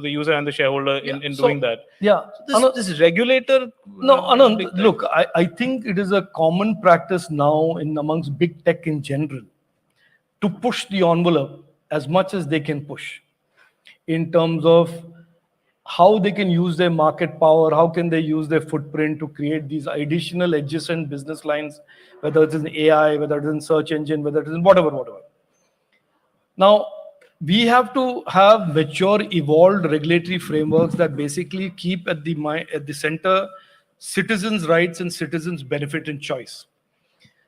user and the shareholder in doing that? Yeah. This regulator. No, Anand, look, I think it is a common practice now amongst big tech in general to push the envelope as much as they can push in terms of how they can use their market power, how can they use their footprint to create these additional adjacent business lines, whether it is in AI, whether it is in search engine, whether it is in whatever. Now, we have to have mature, evolved regulatory frameworks that basically keep at the center citizens' rights and citizens' benefit and choice.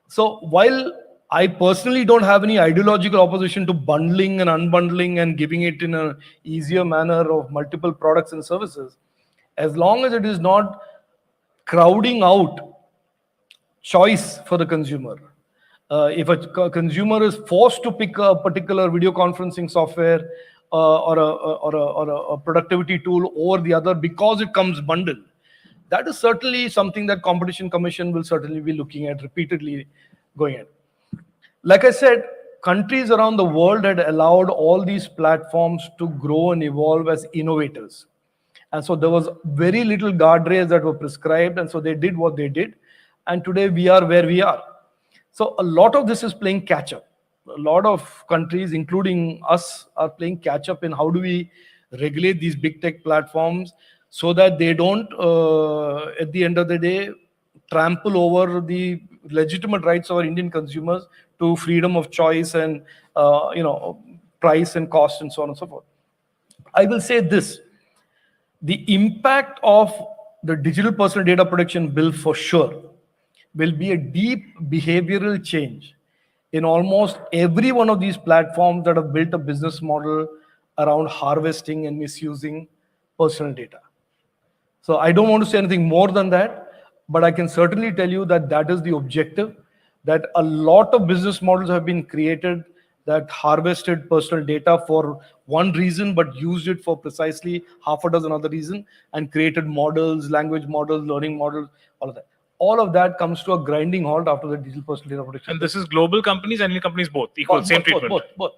So while I personally don't have any ideological opposition to bundling and unbundling and giving it in an easier manner of multiple products and services, as long as it is not crowding out choice for the consumer. If a consumer is forced to pick a particular video conferencing software or a productivity tool over the other because it comes bundled, that is certainly something that Competition Commission will certainly be looking at repeatedly going at. Like I said, countries around the world had allowed all these platforms to grow and evolve as innovators. And so there was very little guardrails that were prescribed, and so they did what they did. And today we are where we are. So a lot of this is playing catch up. A lot of countries, including us, are playing catch up in how do we regulate these big tech platforms so that they don't, at the end of the day, trample over the legitimate rights of our Indian consumers to freedom of choice and price and cost and so on and so forth. I will say this: the impact of the digital personal data protection bill for sure will be a deep behavioral change in almost every one of these platforms that have built a business model around harvesting and misusing personal data. So I don't want to say anything more than that, but I can certainly tell you that that is the objective, that a lot of business models have been created that harvested personal data for one reason, but used it for precisely half a dozen other reasons and created models, language models, learning models, all of that. all of that comes to a grinding halt after the digital personal data protection. And this is global companies and Indian companies both, equal, same treatment. Both.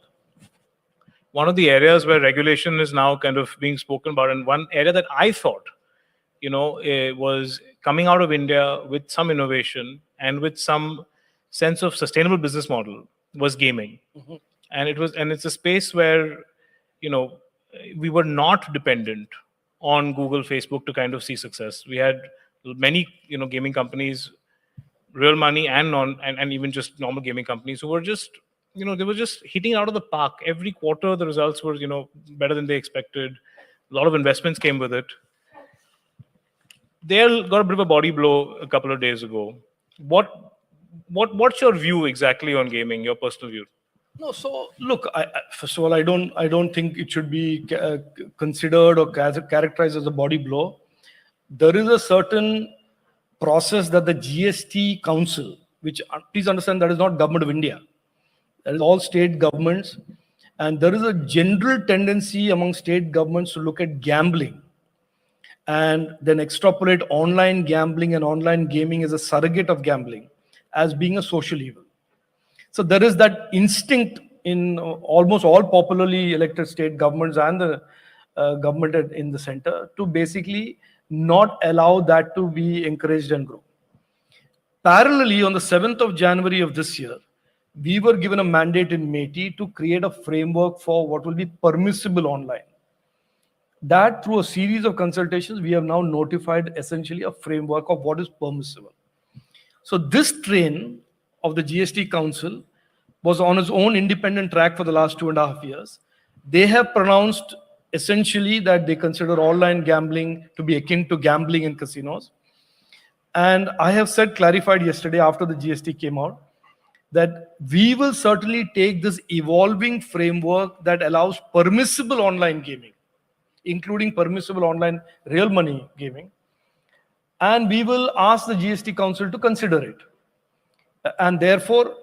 One of the areas where regulation is now kind of being spoken about, and one area that I thought, was coming out of India with some innovation and with some sense of sustainable business model, was gaming. And it's a space where, we were not dependent on Google, Facebook to kind of see success. We had many, gaming companies, real money and and even just normal gaming companies who were just, they were just hitting it out of the park. Every quarter, the results were, better than they expected. A lot of investments came with it. They got a bit of a body blow a couple of days ago. What's your view exactly on gaming? Your personal view? No, so look, first of all, I don't think it should be considered or characterized as a body blow. There is a certain process that the GST Council, which please understand that is not government of India, that is all state governments, and there is a general tendency among state governments to look at gambling and then extrapolate online gambling and online gaming as a surrogate of gambling as being a social evil. So there is that instinct in almost all popularly elected state governments and the government in the center to basically not allow that to be encouraged and grow. Parallelly, on the 7th of January of this year, we were given a mandate in MeitY to create a framework for what will be permissible online. That through a series of consultations, we have now notified essentially a framework of what is permissible. So this train of the GST Council was on its own independent track for the last 2.5 years. They have pronounced essentially that they consider online gambling to be akin to gambling in casinos. And I have clarified yesterday after the GST came out, that we will certainly take this evolving framework that allows permissible online gaming, including permissible online real money gaming, and we will ask the GST Council to consider it. And therefore,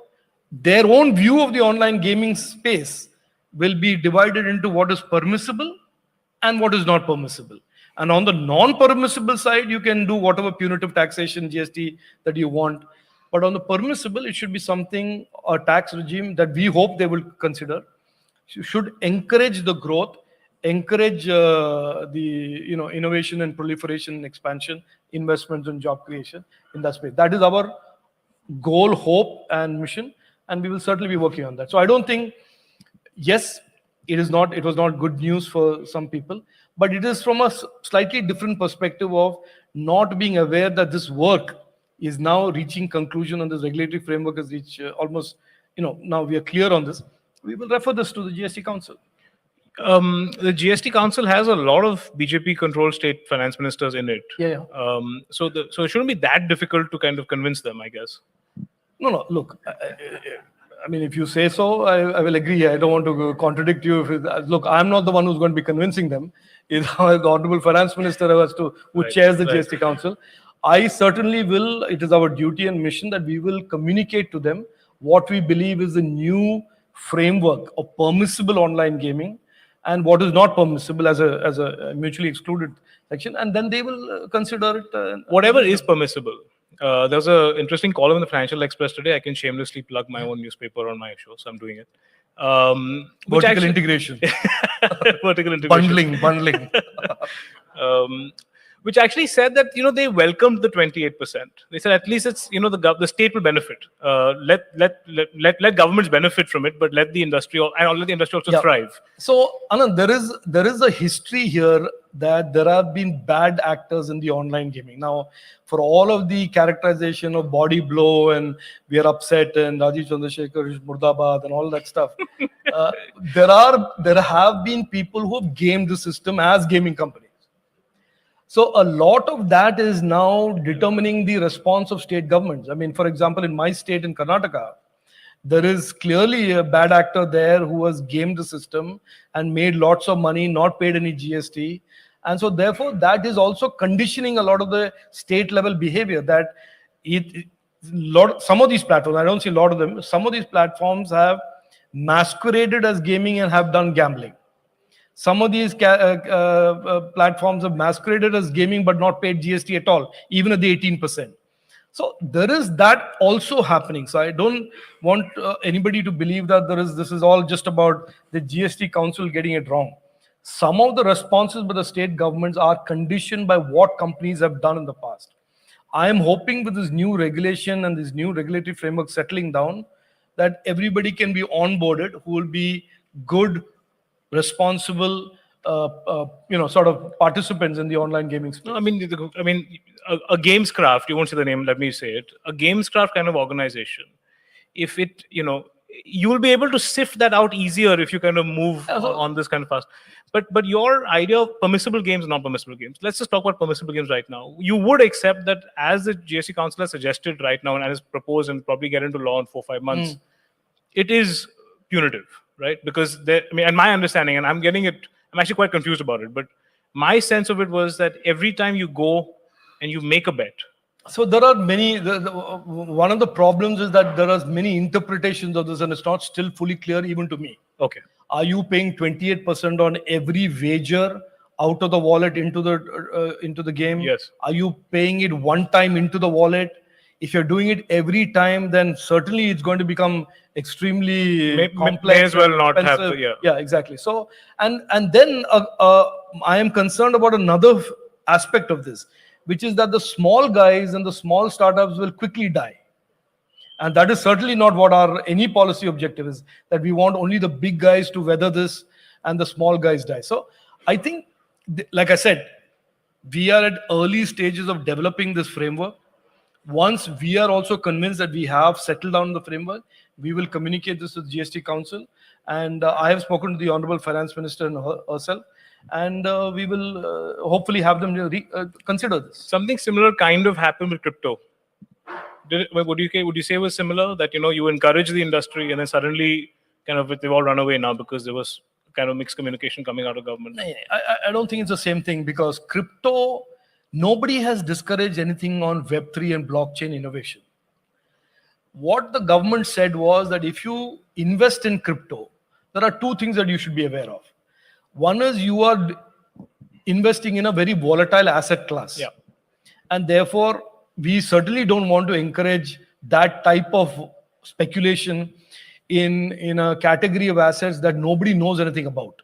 their own view of the online gaming space will be divided into what is permissible and what is not permissible. And on the non-permissible side, you can do whatever punitive taxation, GST that you want. But on the permissible, it should be something, a tax regime that we hope they will consider, should encourage the growth, encourage the innovation and proliferation and expansion, investments and job creation in that space. That is our goal, hope, and mission, and we will certainly be working on that. So I don't think, yes, it was not good news for some people, but it is from a slightly different perspective of not being aware that this work is now reaching conclusion and this regulatory framework has reached almost, now we are clear on this. We will refer this to the GST Council. The GST Council has a lot of BJP-controlled state finance ministers in it. Yeah. So it shouldn't be that difficult to kind of convince them, I guess. No. Look, I mean, if you say so, I will agree. I don't want to contradict you. Look, I'm not the one who's going to be convincing them. It's the Honorable Finance Minister who chairs the GST Council. I certainly will. It is our duty and mission that we will communicate to them what we believe is the new framework of permissible online gaming and what is not permissible as a mutually excluded section, and then they will consider it. Whatever is permissible. There's an interesting column in the Financial Express today. I can shamelessly plug my own newspaper on my show, so I'm doing it. Vertical integration. Vertical integration. Bundling. Which actually said that they welcomed the 28%. They said at least it's the state will benefit. Let governments benefit from it, but let the industry also thrive. So Anand, there is a history here that there have been bad actors in the online gaming. Now, for all of the characterization of body blow and we are upset and Rajiv Chandrasekhar is Murdabad and all that stuff, there have been people who have gamed the system as gaming companies. So a lot of that is now determining the response of state governments. I mean, for example, in my state in Karnataka, there is clearly a bad actor there who has gamed the system and made lots of money, not paid any GST. And so therefore, that is also conditioning a lot of the state level behavior that some of these platforms, I don't see a lot of them, some of these platforms have masqueraded as gaming and have done gambling. Some of these platforms have masqueraded as gaming but not paid GST at all, even at the 18%. So there is that also happening. So I don't want anybody to believe that this is all just about the GST Council getting it wrong. Some of the responses by the state governments are conditioned by what companies have done in the past. I am hoping with this new regulation and this new regulatory framework settling down, that everybody can be onboarded who will be good, responsible, sort of participants in the online gaming space. No, I mean, a Gamescraft, you won't say the name, let me say it, a Gamescraft kind of organization, if it, you will be able to sift that out easier if you kind of move on this kind of fast. But your idea of permissible games, not permissible games, let's just talk about permissible games right now. You would accept that, as the GST Council has suggested right now and has proposed and probably get into law in 4-5 months, it is punitive, right? Because and my understanding, and I'm actually quite confused about it, but my sense of it was that every time you go and you make a bet. So there are many, one of the problems is that there are many interpretations of this, and it's not still fully clear even to me. Okay. Are you paying 28% on every wager out of the wallet into the game? Yes. Are you paying it one time into the wallet? If you're doing it every time, then certainly it's going to become extremely complex. May as well not have expensive. Yeah, exactly. So, and then I am concerned about another aspect of this, which is that the small guys and the small startups will quickly die. And that is certainly not what any policy objective is, that we want only the big guys to weather this and the small guys die. So I think, like I said, we are at early stages of developing this framework. Once we are also convinced that we have settled down the framework, we will communicate this with GST Council. And I have spoken to the Honorable Finance Minister herself, and we will hopefully have them consider this. Something similar kind of happened with crypto. Would you say it was similar, that you encourage the industry and then suddenly kind of they've all run away now because there was kind of mixed communication coming out of government? I don't think it's the same thing, because crypto, nobody has discouraged anything on Web3 and blockchain innovation. What the government said was that if you invest in crypto, there are two things that you should be aware of. One is you are investing in a very volatile asset class. Yeah. And therefore, we certainly don't want to encourage that type of speculation in a category of assets that nobody knows anything about.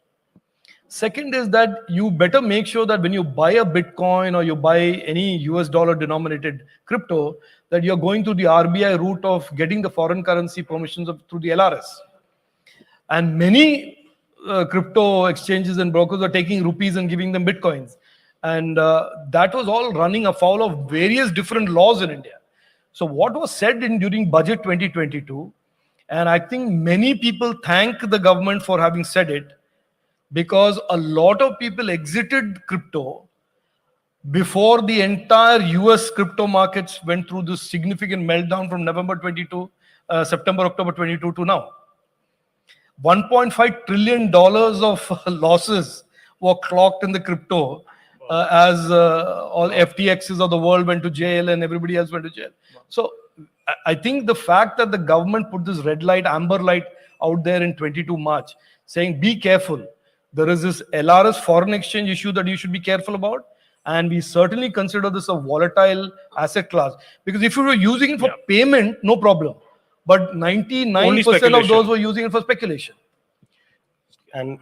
Second is that you better make sure that when you buy a Bitcoin or you buy any US dollar denominated crypto, that you're going through the RBI route of getting the foreign currency permissions through the LRS. And many crypto exchanges and brokers are taking rupees and giving them Bitcoins. And that was all running afoul of various different laws in India. So what was said during Budget 2022, and I think many people thank the government for having said it, because a lot of people exited crypto before the entire US crypto markets went through this significant meltdown from September, October 22 to now. $1.5 trillion of losses were clocked in the crypto as all FTXs of the world went to jail and everybody else went to jail. So I think the fact that the government put this red light, amber light out there in 22 March, saying be careful. There is this LRS foreign exchange issue that you should be careful about. And we certainly consider this a volatile asset class. Because if you were using it for payment, no problem. But 99% of those were using it for speculation. And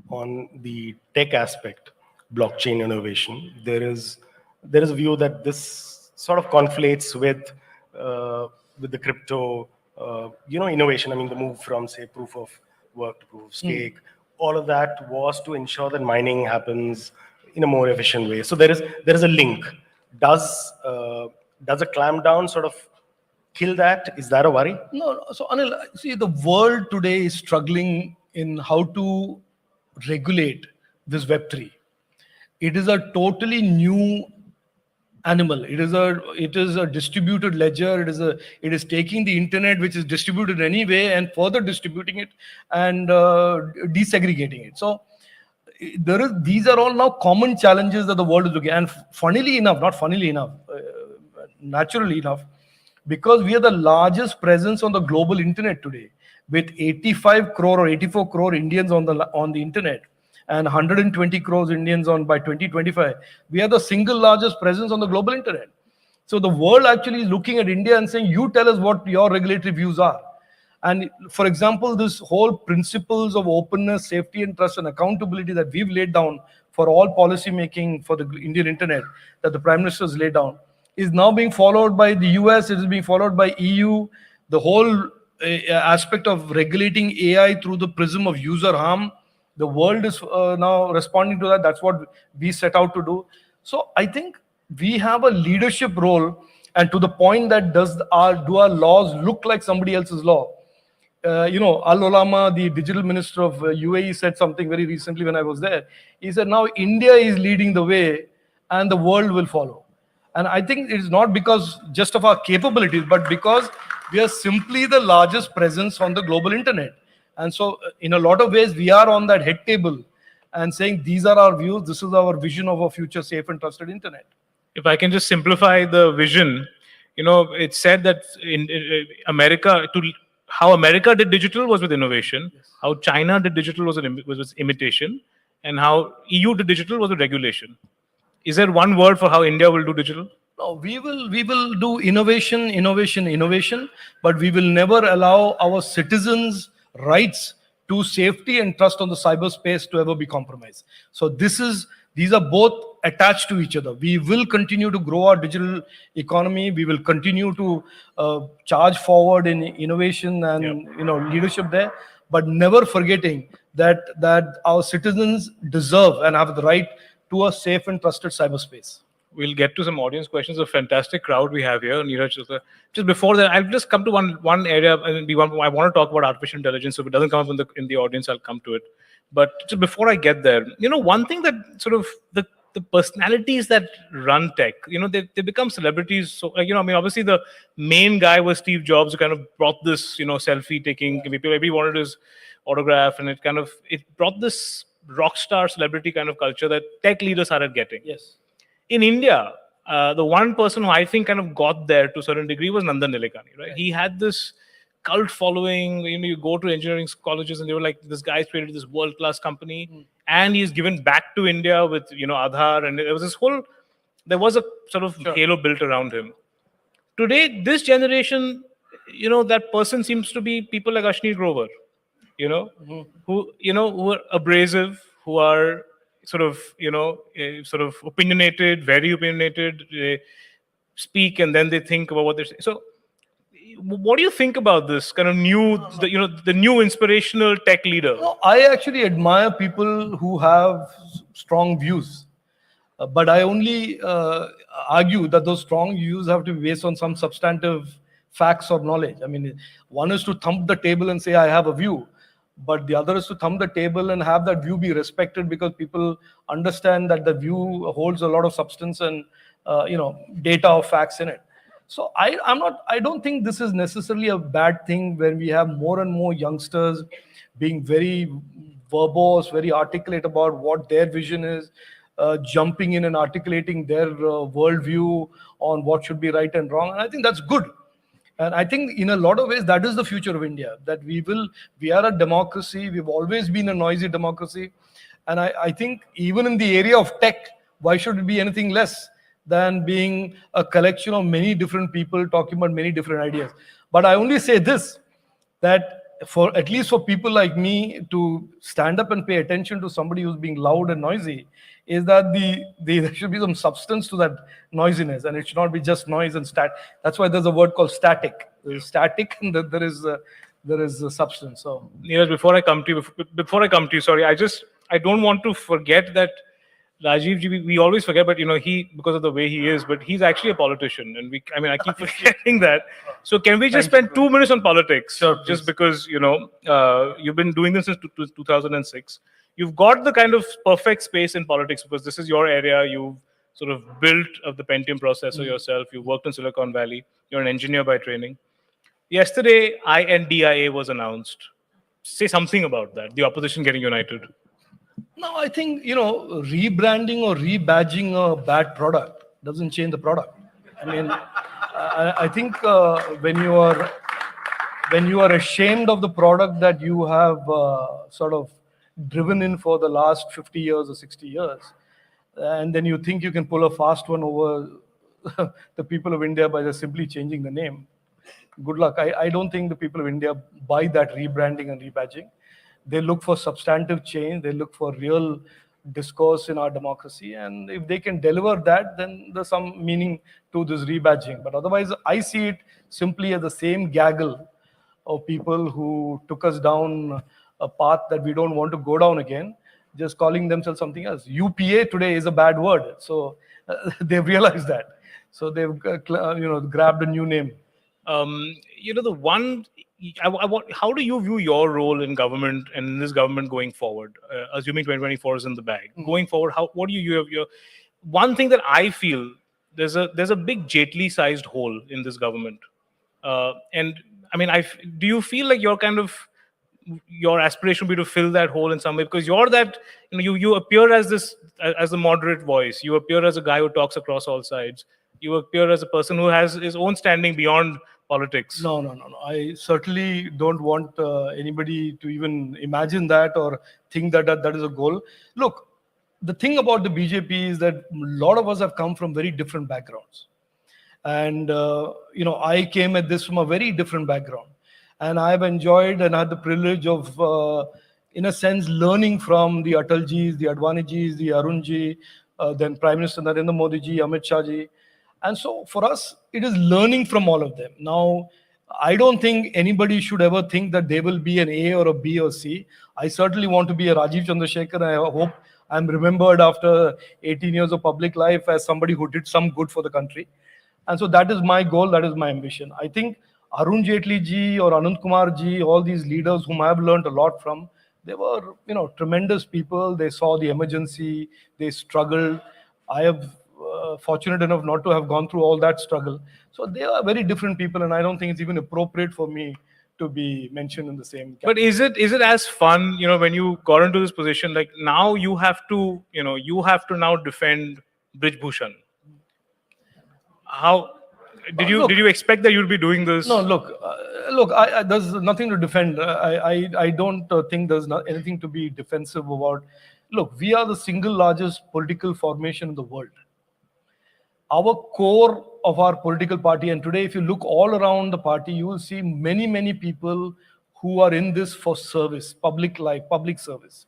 on the tech aspect, blockchain innovation, there is a view that this sort of conflates with the crypto innovation. I mean, the move from, say, proof of work to proof of stake, all of that was to ensure that mining happens in a more efficient way. So there is a link. Does a clampdown sort of kill that? Is that a worry? No. So Anil, see, the world today is struggling in how to regulate this Web3. It is a totally new animal. It is a distributed ledger. It is taking the internet, which is distributed anyway, and further distributing it and desegregating it. So these are all now common challenges that the world is looking at. And naturally enough, because we are the largest presence on the global internet today, with 85 crore or 84 crore Indians on the internet, and 120 crores Indians by 2025. We are the single largest presence on the global internet. So the world actually is looking at India and saying, you tell us what your regulatory views are. And for example, this whole principles of openness, safety and trust and accountability that we've laid down for all policy making for the Indian internet, that the Prime Minister has laid down, is now being followed by the US, it is being followed by EU. The whole aspect of regulating AI through the prism of user harm, the world is now responding to that. That's what we set out to do. So I think we have a leadership role, and to the point that do our laws look like somebody else's law? Al Olama, the digital minister of UAE, said something very recently when I was there. He said, now India is leading the way and the world will follow. And I think it is not because just of our capabilities, but because we are simply the largest presence on the global internet. And so in a lot of ways, we are on that head table and saying, these are our views, this is our vision of a future safe and trusted internet. If I can just simplify the vision, it's said that in America, how America did digital was with innovation, how China did digital was with imitation, and how EU did digital was with regulation. Is there one word for how India will do digital? No, we will do innovation, but we will never allow our citizens' rights to safety and trust on the cyberspace to ever be compromised. So these are both attached to each other. We will continue to grow our digital economy. We will continue to charge forward in innovation and leadership there, but never forgetting that our citizens deserve and have the right to a safe and trusted cyberspace. We'll get to some audience questions. A fantastic crowd we have here. Neeraj, just before that, I'll just come to one area. And I want to talk about artificial intelligence. So if it doesn't come up in the audience, I'll come to it. But just before I get there, one thing that sort of the personalities that run tech, they become celebrities. So, obviously the main guy was Steve Jobs, who kind of brought this, selfie taking. Everybody wanted his autograph, and it brought this rock star celebrity kind of culture that tech leaders started getting. Yes. In India, the one person who I think kind of got there to a certain degree was Nandan Nilekani, right? He had this cult following. You go to engineering colleges and they were like, this guy's created this world-class company, and he's given back to India with, Aadhaar, and there was a sort of halo built around him. Today, this generation, that person seems to be people like Ashni Grover, who are abrasive, who are sort of opinionated, very opinionated. They speak and then they think about what they're saying. So, what do you think about this kind of the new inspirational tech leader? No, I actually admire people who have strong views, but I only argue that those strong views have to be based on some substantive facts or knowledge. I mean, one is to thump the table and say, I have a view. But the other is to thumb the table and have that view be respected because people understand that the view holds a lot of substance and data or facts in it. So I don't think this is necessarily a bad thing when we have more and more youngsters being very verbose, very articulate about what their vision is, jumping in and articulating their worldview on what should be right and wrong. And I think that's good. And I think in a lot of ways, that is the future of India, that we are a democracy. We've always been a noisy democracy. And I think even in the area of tech, why should it be anything less than being a collection of many different people talking about many different ideas? But I only say this, that at least for people like me to stand up and pay attention to somebody who's being loud and noisy, is that there should be some substance to that noisiness, and it should not be just noise and stat. That's why there's a word called static. There's static, and there is a substance. So, Neeraj, before I come to you, sorry, I don't want to forget that Rajiv ji, we always forget, but he, because of the way he is, but he's actually a politician, and I keep forgetting that. So can we just spend 2 minutes on politics? Sure, just because you've been doing this since 2006. You've got the kind of perfect space in politics because this is your area. You've sort of built the Pentium processor yourself. You worked in Silicon Valley. You're an engineer by training. Yesterday, INDIA was announced. Say something about that. The opposition getting united. No, I think, rebranding or rebadging a bad product doesn't change the product. I mean, I think when you are ashamed of the product that you have sort of driven in for the last 50 years or 60 years, and then you think you can pull a fast one over the people of India by just simply changing the name. Good luck. I don't think the people of India buy that rebranding and rebadging. They look for substantive change. They look for real discourse in our democracy. And if they can deliver that, then there's some meaning to this rebadging. But otherwise, I see it simply as the same gaggle of people who took us down a path that we don't want to go down again, just calling themselves something else. UPA today is a bad word. So they've realized that. So they've grabbed a new name. The one, how do you view your role in government and in this government going forward? Assuming 2024 is in the bag, going forward, what do you have your one thing that I feel there's a big Jaitley-sized hole in this government, and I mean, do you feel like you're kind of your aspiration would be to fill that hole in some way because you're that you appear as this as a moderate voice, you appear as a guy who talks across all sides, you appear as a person who has his own standing beyond politics. No. I certainly don't want anybody to even imagine that or think that is a goal. Look, the thing about the BJP is that a lot of us have come from very different backgrounds. And, I came at this from a very different background. And I've enjoyed and had the privilege of, in a sense, learning from the Ataljis, the Advanijis, the Arunji, then Prime Minister Narendra Modi ji, Amit Shah ji. And so for us, it is learning from all of them. Now, I don't think anybody should ever think that they will be an A or a B or C. I certainly want to be a Rajiv Chandrasekhar. I hope I'm remembered after 18 years of public life as somebody who did some good for the country. And so that is my goal, that is my ambition. I think Arun Jaitley ji or Anand Kumar ji, all these leaders whom I have learned a lot from, they were, tremendous people. They saw the emergency, they struggled. I have fortunate enough not to have gone through all that struggle. So they are very different people, and I don't think it's even appropriate for me to be mentioned in the same category. But is it as fun, when you got into this position, like now you have to now defend Brij Bhushan? How did you expect that you'd be doing this? No, look, there's nothing to defend. I don't think there's anything to be defensive about. Look, we are the single largest political formation in the world. Our core of our political party, and today if you look all around the party, you will see many, many people who are in this for service, public life, public service.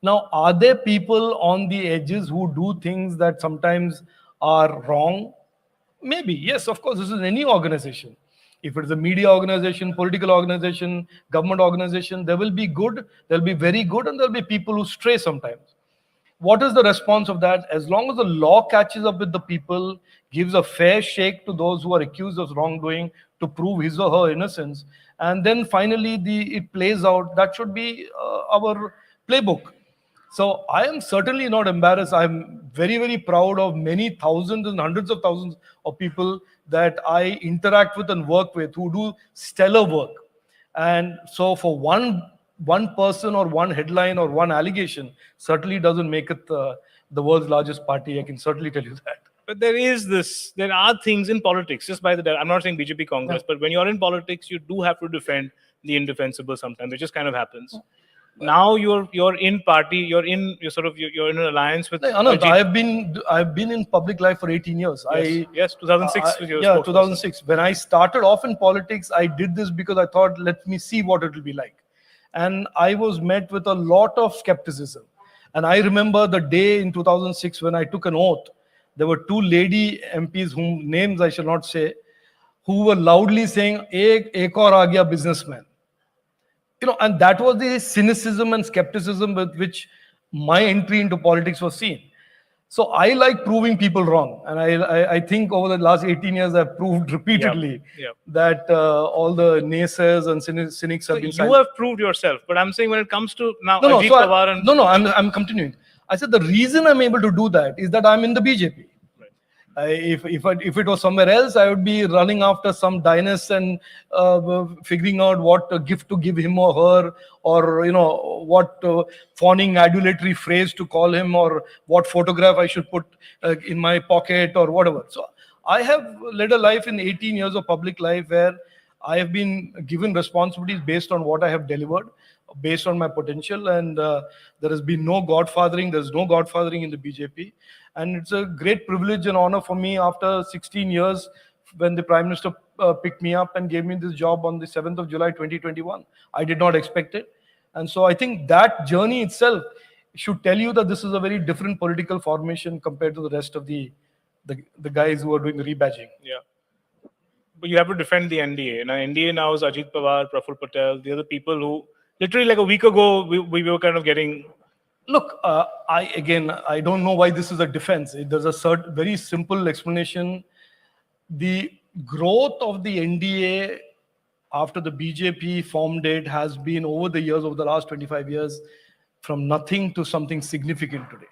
Now, are there people on the edges who do things that sometimes are wrong? Maybe, yes, of course, this is any organization. If it is a media organization, political organization, government organization, there will be good, there will be very good, and there will be people who stray sometimes. What is the response of that? As long as the law catches up with the people, gives a fair shake to those who are accused of wrongdoing to prove his or her innocence, and then finally it plays out, that should be our playbook. So I am certainly not embarrassed. I'm very, very proud of many thousands and hundreds of thousands of people that I interact with and work with who do stellar work. And so for one person or one headline or one allegation certainly doesn't make it the world's largest party. I can certainly tell you that. But there are things in politics, just by the, I'm not saying BJP Congress, but when you're in politics, you do have to defend the indefensible sometimes. It just kind of happens. Now you're in party, you're in an alliance with. Anand, I've been in public life for 18 years. Yes, 2006. 2006. When I started off in politics, I did this because I thought, let me see what it will be like. And I was met with a lot of skepticism. And I remember the day in 2006 when I took an oath. There were two lady MPs whom names I shall not say, who were loudly saying, "Ek aur aa gaya businessman." And that was the cynicism and skepticism with which my entry into politics was seen. So I like proving people wrong. And I think over the last 18 years, I've proved repeatedly that all the naysayers and cynics have been silent. You have proved yourself. But I'm saying when it comes to now, Ajit Pawar and... I'm continuing. I said the reason I'm able to do that is that I'm in the BJP. If it was somewhere else, I would be running after some dynast and figuring out what gift to give him or her, or what fawning adulatory phrase to call him, or what photograph I should put in my pocket or whatever. So I have led a life in 18 years of public life where I have been given responsibilities based on what I have delivered, based on my potential, and there has been no godfathering. There's no godfathering in the BJP, and it's a great privilege and honor for me after 16 years when the Prime Minister picked me up and gave me this job on the 7th of July 2021. I did not expect it, and so I think that journey itself should tell you that this is a very different political formation compared to the rest of the guys who are doing the rebadging. Yeah. But you have to defend the NDA. Now, NDA now is Ajit Pawar, Praful Patel, the other people who literally like a week ago we were kind of getting. Look, I don't know why this is a defense. There's a very simple explanation. The growth of the NDA after the BJP formed it has been over the years, over the last 25 years, from nothing to something significant today.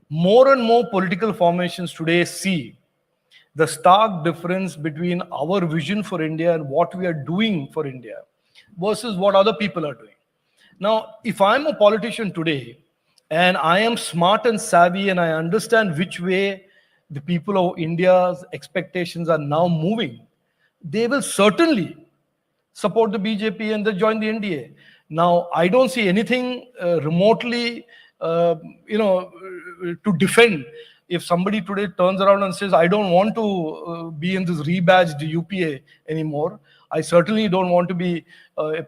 More and more political formations today see the stark difference between our vision for India and what we are doing for India versus what other people are doing. Now, if I'm a politician today and I am smart and savvy and I understand which way the people of India's expectations are now moving, they will certainly support the BJP and they join the NDA. Now, I don't see anything remotely, to defend. If somebody today turns around and says, I don't want to be in this rebadged UPA anymore, I certainly don't want to be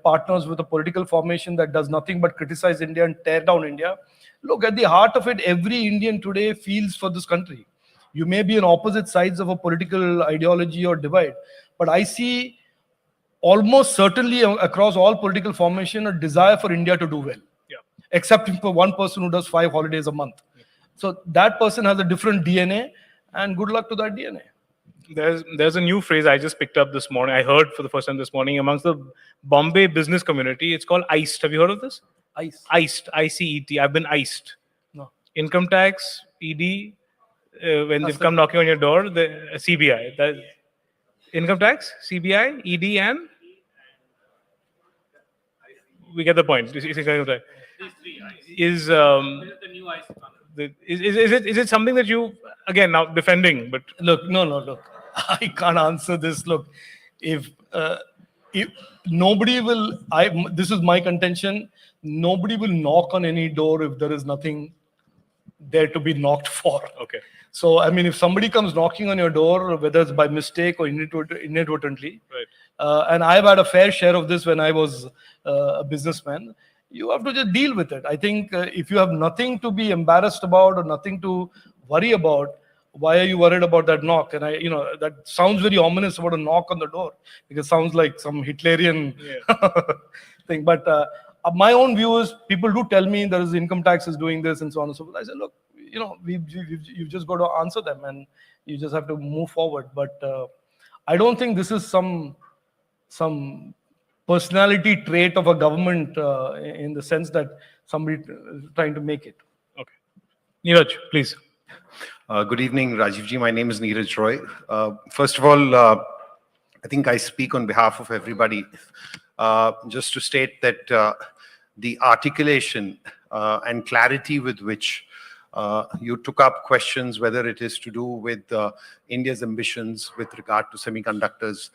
partners with a political formation that does nothing but criticize India and tear down India. Look, at the heart of it, every Indian today feels for this country. You may be on opposite sides of a political ideology or divide, but I see almost certainly across all political formation a desire for India to do well. Yeah. Except for one person who does 5 holidays a month. So that person has a different DNA, and good luck to that DNA. There's a new phrase I just picked up this morning. I heard for the first time this morning amongst the Bombay business community. It's called iced. Have you heard of this? Iced. ICET. I've been iced. No. Income tax, ED, when they've come knocking on your door, the CBI. Income tax, CBI, ED, and we get the point. Is it something that you again now defending? But look, look, I can't answer this. Look, if nobody will, this is my contention. Nobody will knock on any door if there is nothing there to be knocked for. Okay. So, I mean, if somebody comes knocking on your door, whether it's by mistake or inadvertently, right. And I've had a fair share of this when I was a businessman, you have to just deal with it. I think if you have nothing to be embarrassed about or nothing to worry about, why are you worried about that knock? And that sounds very ominous about a knock on the door, because it sounds like some Hitlerian thing. But my own view is, people do tell me there is income tax is doing this and so on and so forth. I say, look, you've just got to answer them and you just have to move forward. But I don't think this is some personality trait of a government in the sense that somebody trying to make it. Okay. Neeraj, please. Good evening, Rajiv ji. My name is Neeraj Roy. First of all, I think I speak on behalf of everybody just to state that the articulation and clarity with which you took up questions, whether it is to do with India's ambitions with regard to semiconductors.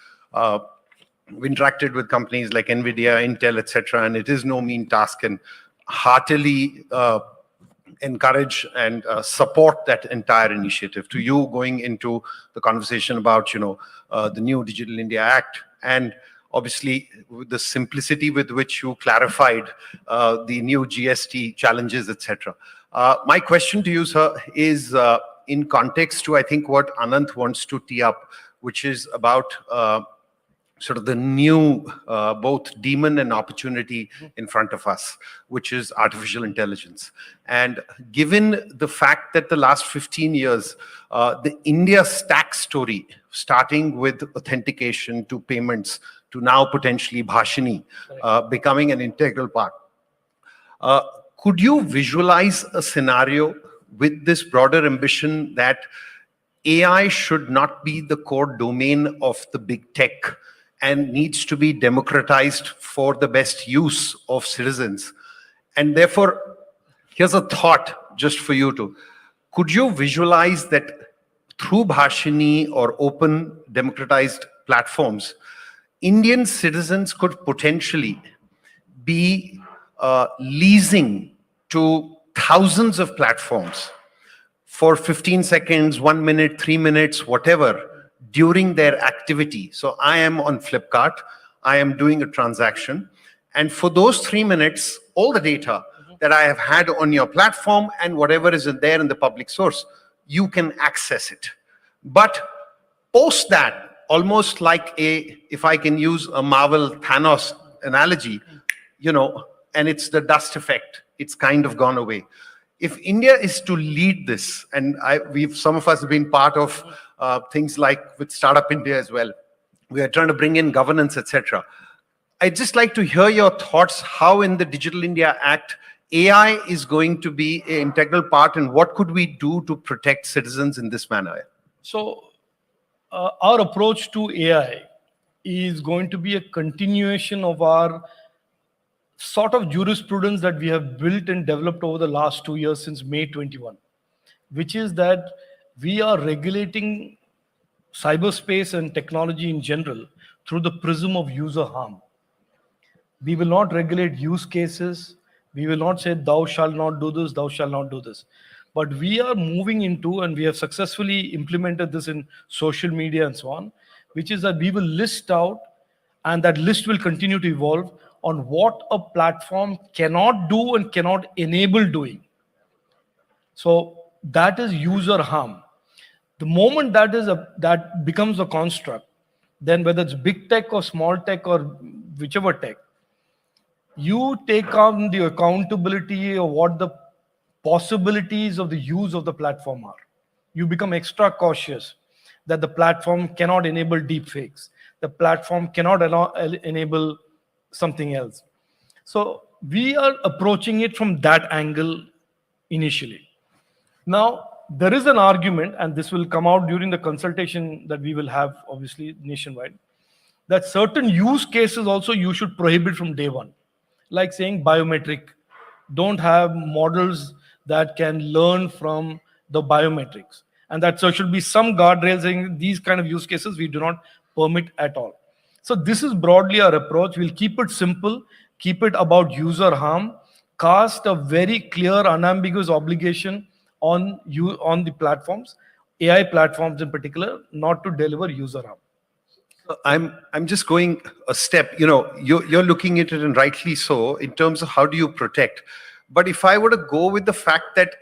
We interacted with companies like NVIDIA, Intel, etc., and it is no mean task, and heartily encourage and support that entire initiative. To you, going into the conversation about the new Digital India Act, and obviously with the simplicity with which you clarified the new GST challenges, etc. My question to you, sir, is in context to, I think, what Anant wants to tee up, which is about sort of the new both demon and opportunity in front of us, which is artificial intelligence. And given the fact that the last 15 years, the India stack story, starting with authentication to payments to now potentially Bhashini, becoming an integral part, could you visualize a scenario with this broader ambition that AI should not be the core domain of the big tech and needs to be democratized for the best use of citizens? And therefore, here's a thought just for you to, could you visualize that through Bhashini or open democratized platforms, Indian citizens could potentially be leasing to thousands of platforms for 15 seconds, 1 minute, 3 minutes, whatever, during their activity. So I am on Flipkart, I am doing a transaction, and for those 3 minutes, all the data that I have had on your platform and whatever is in there in the public source, you can access it. But post that, almost like if I can use a Marvel Thanos analogy, and it's the dust effect, it's kind of gone away. If India is to lead this, and some of us have been part of things like with Startup India as well, we are trying to bring in governance, etc. I'd just like to hear your thoughts how in the Digital India Act, AI is going to be an integral part, and what could we do to protect citizens in this manner? So our approach to AI is going to be a continuation of our sort of jurisprudence that we have built and developed over the last 2 years since May 21, which is that we are regulating cyberspace and technology in general through the prism of user harm. We will not regulate use cases. We will not say, thou shalt not do this, thou shalt not do this. But we are moving into, and we have successfully implemented this in social media and so on, which is that we will list out, and that list will continue to evolve on what a platform cannot do and cannot enable doing. So that is user harm. The moment that becomes a construct, then whether it's big tech or small tech or whichever tech, you take on the accountability of what the possibilities of the use of the platform are. You become extra cautious that the platform cannot enable deepfakes. The platform cannot enable something else. So we are approaching it from that angle initially. Now, there is an argument, and this will come out during the consultation that we will have, obviously, nationwide, that certain use cases also you should prohibit from day one. Like saying biometric, don't have models that can learn from the biometrics. And that there should be some guardrails saying these kind of use cases we do not permit at all. So this is broadly our approach. We'll keep it simple, keep it about user harm, cast a very clear, unambiguous obligation on the platforms, AI platforms in particular, not to deliver user harm. I'm just going a step, you're looking at it, and rightly so, in terms of how do you protect. But if I were to go with the fact that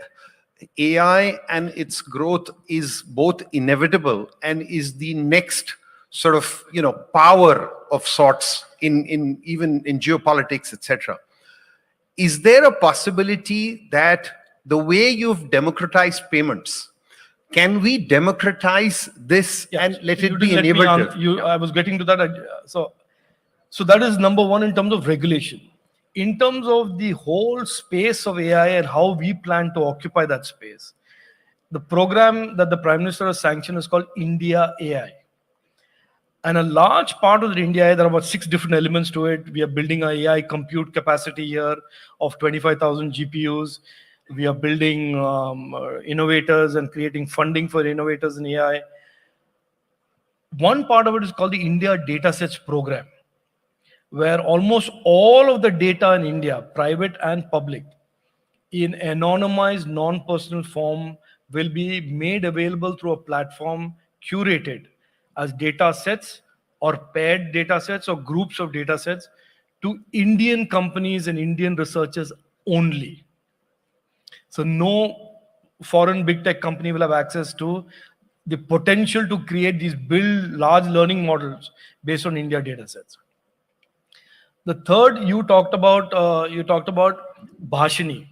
AI and its growth is both inevitable and is the next sort of, power of sorts in even in geopolitics, etc. Is there a possibility that the way you've democratized payments, can we democratize this and let it be enabled? I was getting to that. So that is number one in terms of regulation. In terms of the whole space of AI and how we plan to occupy that space, the program that the Prime Minister has sanctioned is called India AI. And a large part of the India AI, there are about 6 different elements to it. We are building our AI compute capacity here of 25,000 GPUs. We are building innovators and creating funding for innovators in AI. One part of it is called the India Datasets Program, where almost all of the data in India, private and public, in anonymized, non-personal form, will be made available through a platform curated as data sets or paired data sets or groups of data sets to Indian companies and Indian researchers only. So no foreign big tech company will have access to the potential to create these build large learning models based on India data sets. The third, you talked about Bhashini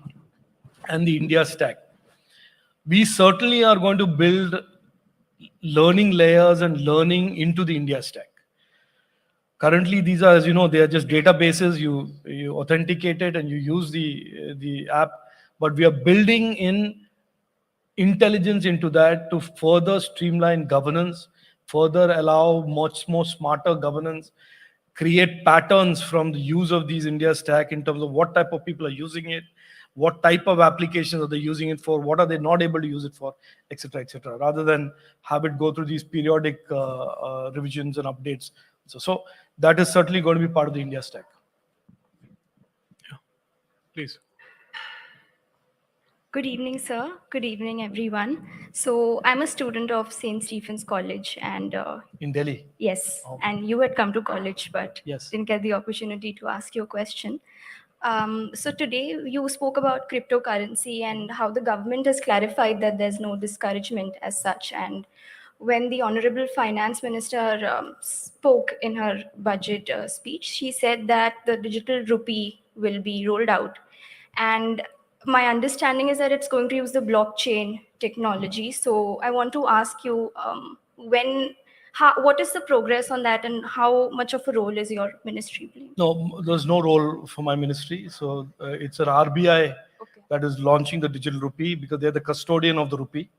and the India stack. We certainly are going to build learning layers and learning into the India stack. Currently, these are, as you know, they are just databases. You authenticate it and you use the app. But we are building in intelligence into that to further streamline governance, further allow much more smarter governance, create patterns from the use of these India stack in terms of what type of people are using it, what type of applications are they using it for, what are they not able to use it for, etc., rather than have it go through these periodic revisions and updates So that is certainly going to be part of the India stack. Please. Good evening, sir. Good evening, everyone. So I'm a student of St. Stephen's College, and In Delhi? yes, Okay. and you had come to college, but Yes. didn't get the opportunity to ask you a question. So today you spoke about cryptocurrency and how the government has clarified that there's no discouragement as such. And when the Honorable Finance Minister spoke in her budget speech, she said that the digital rupee will be rolled out. And my understanding is that it's going to use the blockchain technology. So I want to ask you, what is the progress on that, and how much of a role is your ministry playing? No, there's no role for my ministry. So it's an RBI that is launching the digital rupee because they're the custodian of the rupee.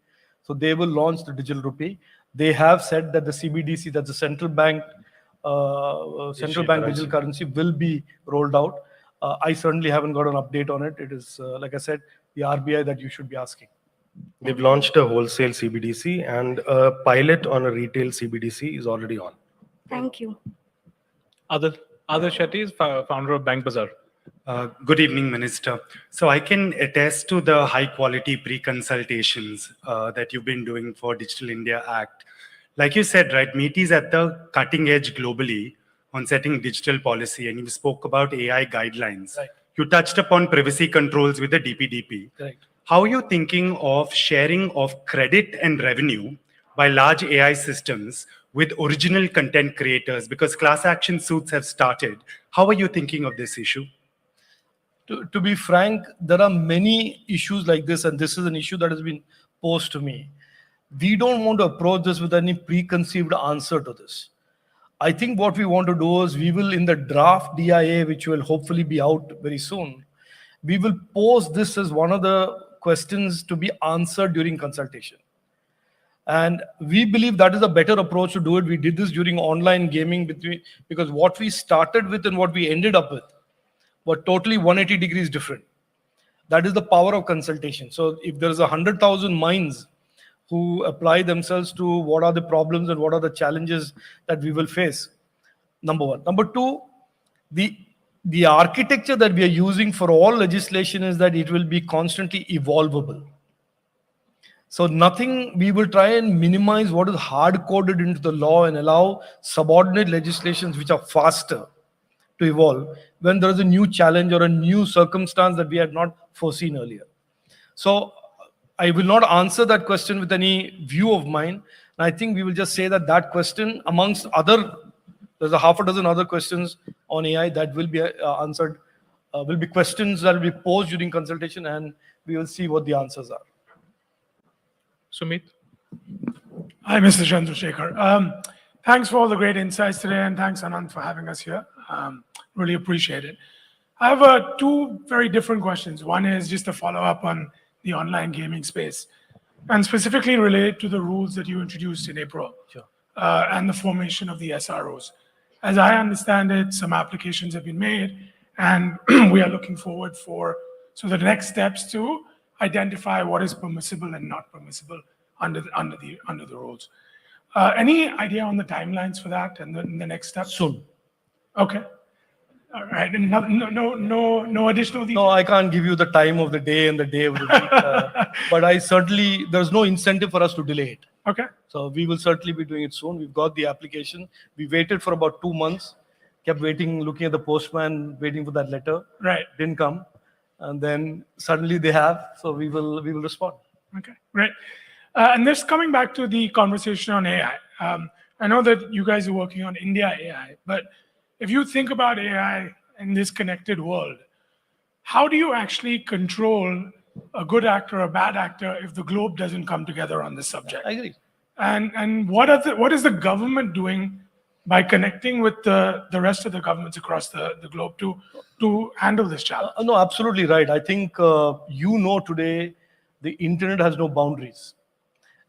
So they will launch the digital rupee. They have said that the CBDC, that's the central bank digital currency, will be rolled out. I certainly haven't got an update on it. It is, like I said, the RBI that you should be asking. They've launched a wholesale CBDC, and a pilot on a retail CBDC is already on. Thank you. Adar Shetty is founder of Bank Bazaar. Good evening, Minister. So I can attest to the high quality pre-consultations that you've been doing for Digital India Act. Like you said, right, MEET is at the cutting edge globally on setting digital policy, and you spoke about AI guidelines. Right. You touched upon privacy controls with the DPDP. Correct. How are you thinking of sharing of credit and revenue by large AI systems with original content creators? Because class action suits have started. How are you thinking of this issue? To be frank, there are many issues like this, and this is an issue that has been posed to me. We don't want to approach this with any preconceived answer to this. I think what we want to do is we will, in the draft DIA, which will hopefully be out very soon, we will pose this as one of the questions to be answered during consultation. And we believe that is a better approach to do it. We did this during online gaming because what we started with and what we ended up with were totally 180 degrees different. That is the power of consultation. So if there's 100,000 minds who apply themselves to what are the problems and what are the challenges that we will face, number one. Number two, the architecture that we are using for all legislation is that it will be constantly evolvable. So we will try and minimize what is hard-coded into the law and allow subordinate legislations which are faster to evolve when there is a new challenge or a new circumstance that we had not foreseen earlier. So I will not answer that question with any view of mine. And I think we will just say that question, amongst other, there's a half a dozen other questions on AI that will be answered, will be questions that will be posed during consultation, and we will see what the answers are. Sumit. Hi, Mr. Chandrasekhar. Thanks for all the great insights today, and thanks, Anand, for having us here. Really appreciate it. I have two very different questions. One is just a follow-up on the online gaming space, and specifically related to the rules that you introduced in April. Sure. And the formation of the SROs. As I understand it, some applications have been made, and we are looking forward so the next steps to identify what is permissible and not permissible under the rules. Any idea on the timelines for that and the next steps? Soon. Okay. All right. And no additional details? No, I can't give you the time of the day and the day of the week. But there's no incentive for us to delay it. Okay. So we will certainly be doing it soon. We've got the application. We waited for about 2 months, kept waiting, looking at the postman, waiting for that letter. Right. Didn't come. And then suddenly they have. So we will respond. Okay, great. And this coming back to the conversation on AI. I know that you guys are working on India AI, but if you think about AI in this connected world, how do you actually control a good actor or a bad actor if the globe doesn't come together on this subject? I agree. And what is the government doing by connecting with the rest of the governments across the globe to handle this challenge? No, absolutely right. I think today the internet has no boundaries.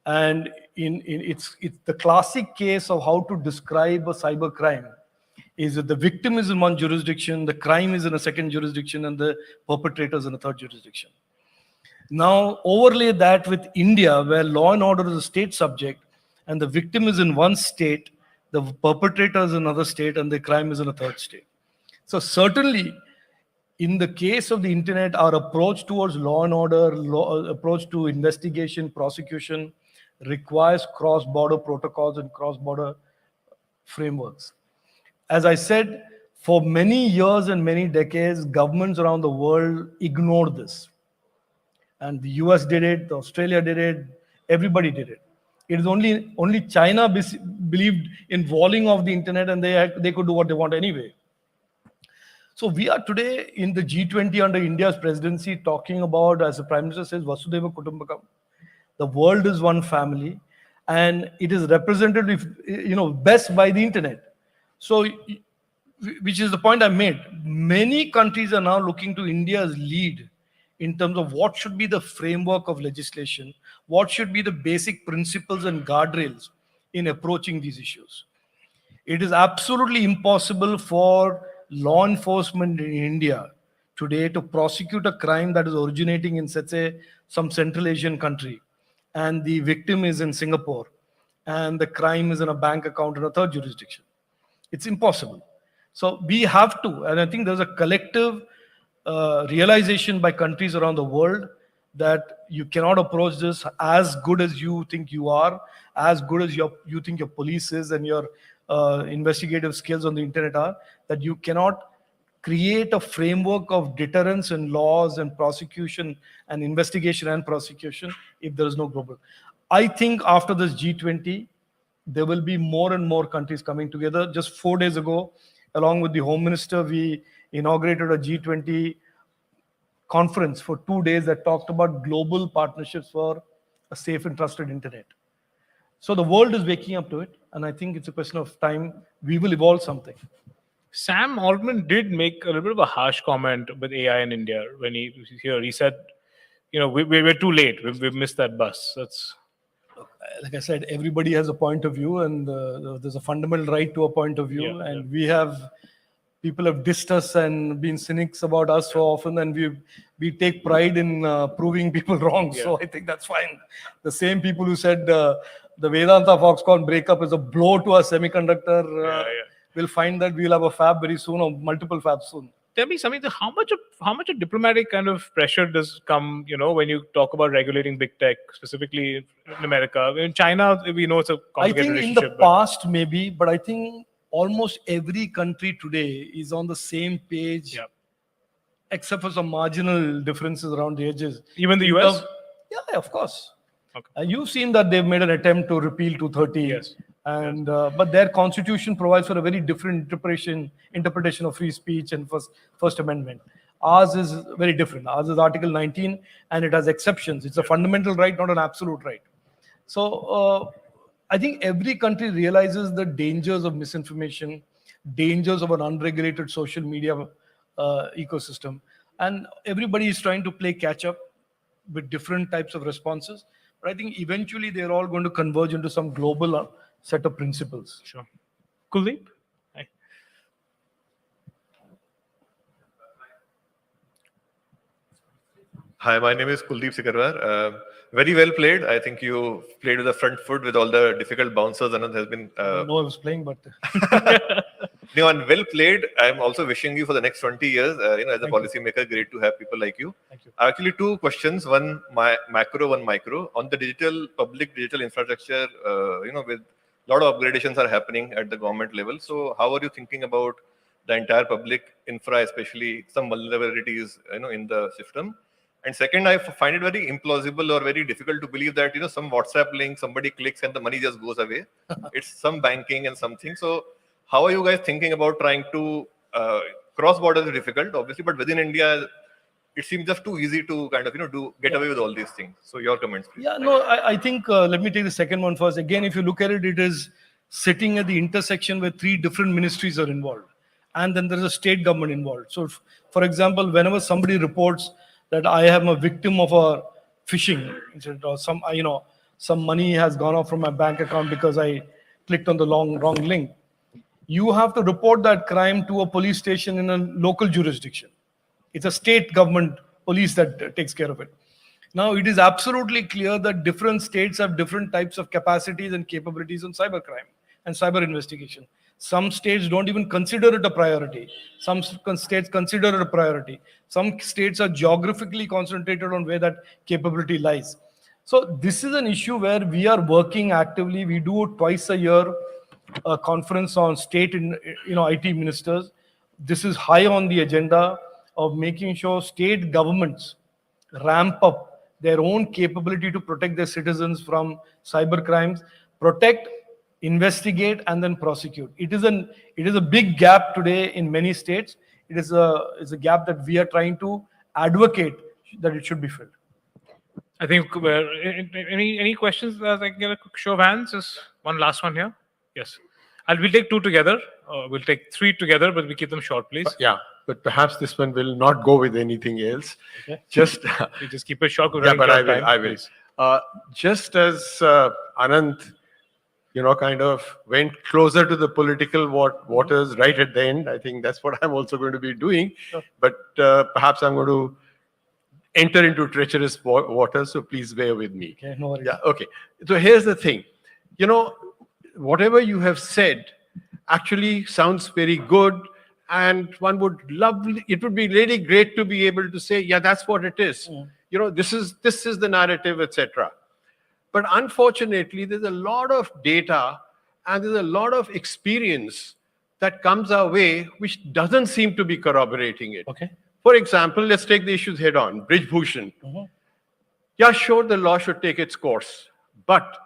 And it's the classic case of how to describe a cyber crime is that the victim is in one jurisdiction, the crime is in a second jurisdiction, and the perpetrator is in a third jurisdiction. Now, overlay that with India, where law and order is a state subject, and the victim is in one state, the perpetrator is in another state, and the crime is in a third state. So certainly, in the case of the internet, our approach towards law and order, approach to investigation, prosecution, requires cross-border protocols and cross-border frameworks. As I said, for many years and many decades, governments around the world ignored this. And the US did it, Australia did it, everybody did it. It is only China believed in walling off the internet, and they could do what they want anyway. So we are today in the G20 under India's presidency talking about, as the Prime Minister says, Vasudhaiva Kutumbakam. The world is one family, and it is represented, best by the internet. So, which is the point I made. Many countries are now looking to India's lead in terms of what should be the framework of legislation, what should be the basic principles and guardrails in approaching these issues. It is absolutely impossible for law enforcement in India today to prosecute a crime that is originating in, let's say, some Central Asian country, and the victim is in Singapore, and the crime is in a bank account in a third jurisdiction. It's impossible. So we have to, and I think there's a collective realization by countries around the world that you cannot approach this as good as you think you are, as good as you think your police is and your investigative skills on the internet are, that you cannot create a framework of deterrence and laws and prosecution and investigation and prosecution if there is no global. I think after this G20, there will be more and more countries coming together. Just 4 days ago, along with the Home Minister, we inaugurated a G20 conference for 2 days that talked about global partnerships for a safe and trusted internet. So the world is waking up to it, and I think it's a question of time. We will evolve something. Sam Altman did make a little bit of a harsh comment with AI in India when he said, we're too late. We've missed that bus. That's like I said, everybody has a point of view, and there's a fundamental right to a point of view. People have dissed us and been cynics about us so often, and we take pride in proving people wrong. Yeah. So I think that's fine. The same people who said the Vedanta Foxconn breakup is a blow to our semiconductor will find that we'll have a fab very soon, or multiple fabs soon. Tell me something. How much of diplomatic kind of pressure does come, when you talk about regulating big tech, specifically in America? In China, we know it's a complicated relationship. I think in the past, maybe, but I think almost every country today is on the same page, except for some marginal differences around the edges. Even the US? Yeah, of course. Okay. You've seen that they've made an attempt to repeal 230. Yes. And but their constitution provides for a very different interpretation of free speech and First Amendment. Ours is very different. Ours is Article 19, and it has exceptions. It's a fundamental right, not an absolute right. So I think every country realizes the dangers of misinformation, dangers of an unregulated social media ecosystem, and everybody is trying to play catch up with different types of responses. But I think eventually they're all going to converge into some global set of principles. Sure. Kuldeep? Hi. Hi, my name is Kuldeep Sikarwar. Very well played. I think you played with the front foot with all the difficult bouncers. Anand has been. I know I was playing, but. No, and well played. I'm also wishing you for the next 20 years. As a policymaker, great to have people like you. Thank you. Actually, two questions. One macro, one micro. On the public digital infrastructure, with a lot of upgradations are happening at the government level. So how are you thinking about the entire public infra, especially some vulnerabilities, in the system? And second, I find it very implausible or very difficult to believe that, some WhatsApp link, somebody clicks and the money just goes away. It's some banking and something. So how are you guys thinking about trying to cross borders is difficult, obviously, but within India, it seems just too easy to kind of, get away with all these things. So your comments, please. Yeah, no, I think, let me take the second one first. Again, if you look at it, it is sitting at the intersection where 3 different ministries are involved. And then there's a state government involved. So, for example, whenever somebody reports that I am a victim of a phishing incident, or some money has gone off from my bank account because I clicked on the wrong link, you have to report that crime to a police station in a local jurisdiction. It's a state government police that takes care of it. Now, it is absolutely clear that different states have different types of capacities and capabilities on cybercrime. and cyber investigation. Some states don't even consider it a priority. Some states consider it a priority. Some states are geographically concentrated on where that capability lies. So this is an issue where we are working actively. We do twice a year a conference on state IT ministers. This is high on the agenda of making sure state governments ramp up their own capability to protect their citizens from cyber crimes, protect, investigate, and then prosecute. It is a big gap today in many states. It is a gap that we are trying to advocate that it should be filled. I think any questions? I can get a quick show of hands. Just one last one here. Yes, we'll take two together. We'll take three together, but we keep them short, please. Yeah, but perhaps this one will not go with anything else. Okay. Just you just keep it short. Yeah, but I will. Just as Anand, kind of went closer to the political waters right at the end. I think that's what I'm also going to be doing. Sure. But perhaps I'm going to enter into treacherous waters, so please bear with me. Okay, no worries. Yeah, okay. So here's the thing. Whatever you have said actually sounds very good, and one would it would be really great to be able to say, yeah, that's what it is. This is the narrative, etc. But unfortunately, there's a lot of data and there's a lot of experience that comes our way which doesn't seem to be corroborating it. Okay. For example, let's take the issues head on. Bridge Bhushan. Yeah, sure, the law should take its course. But,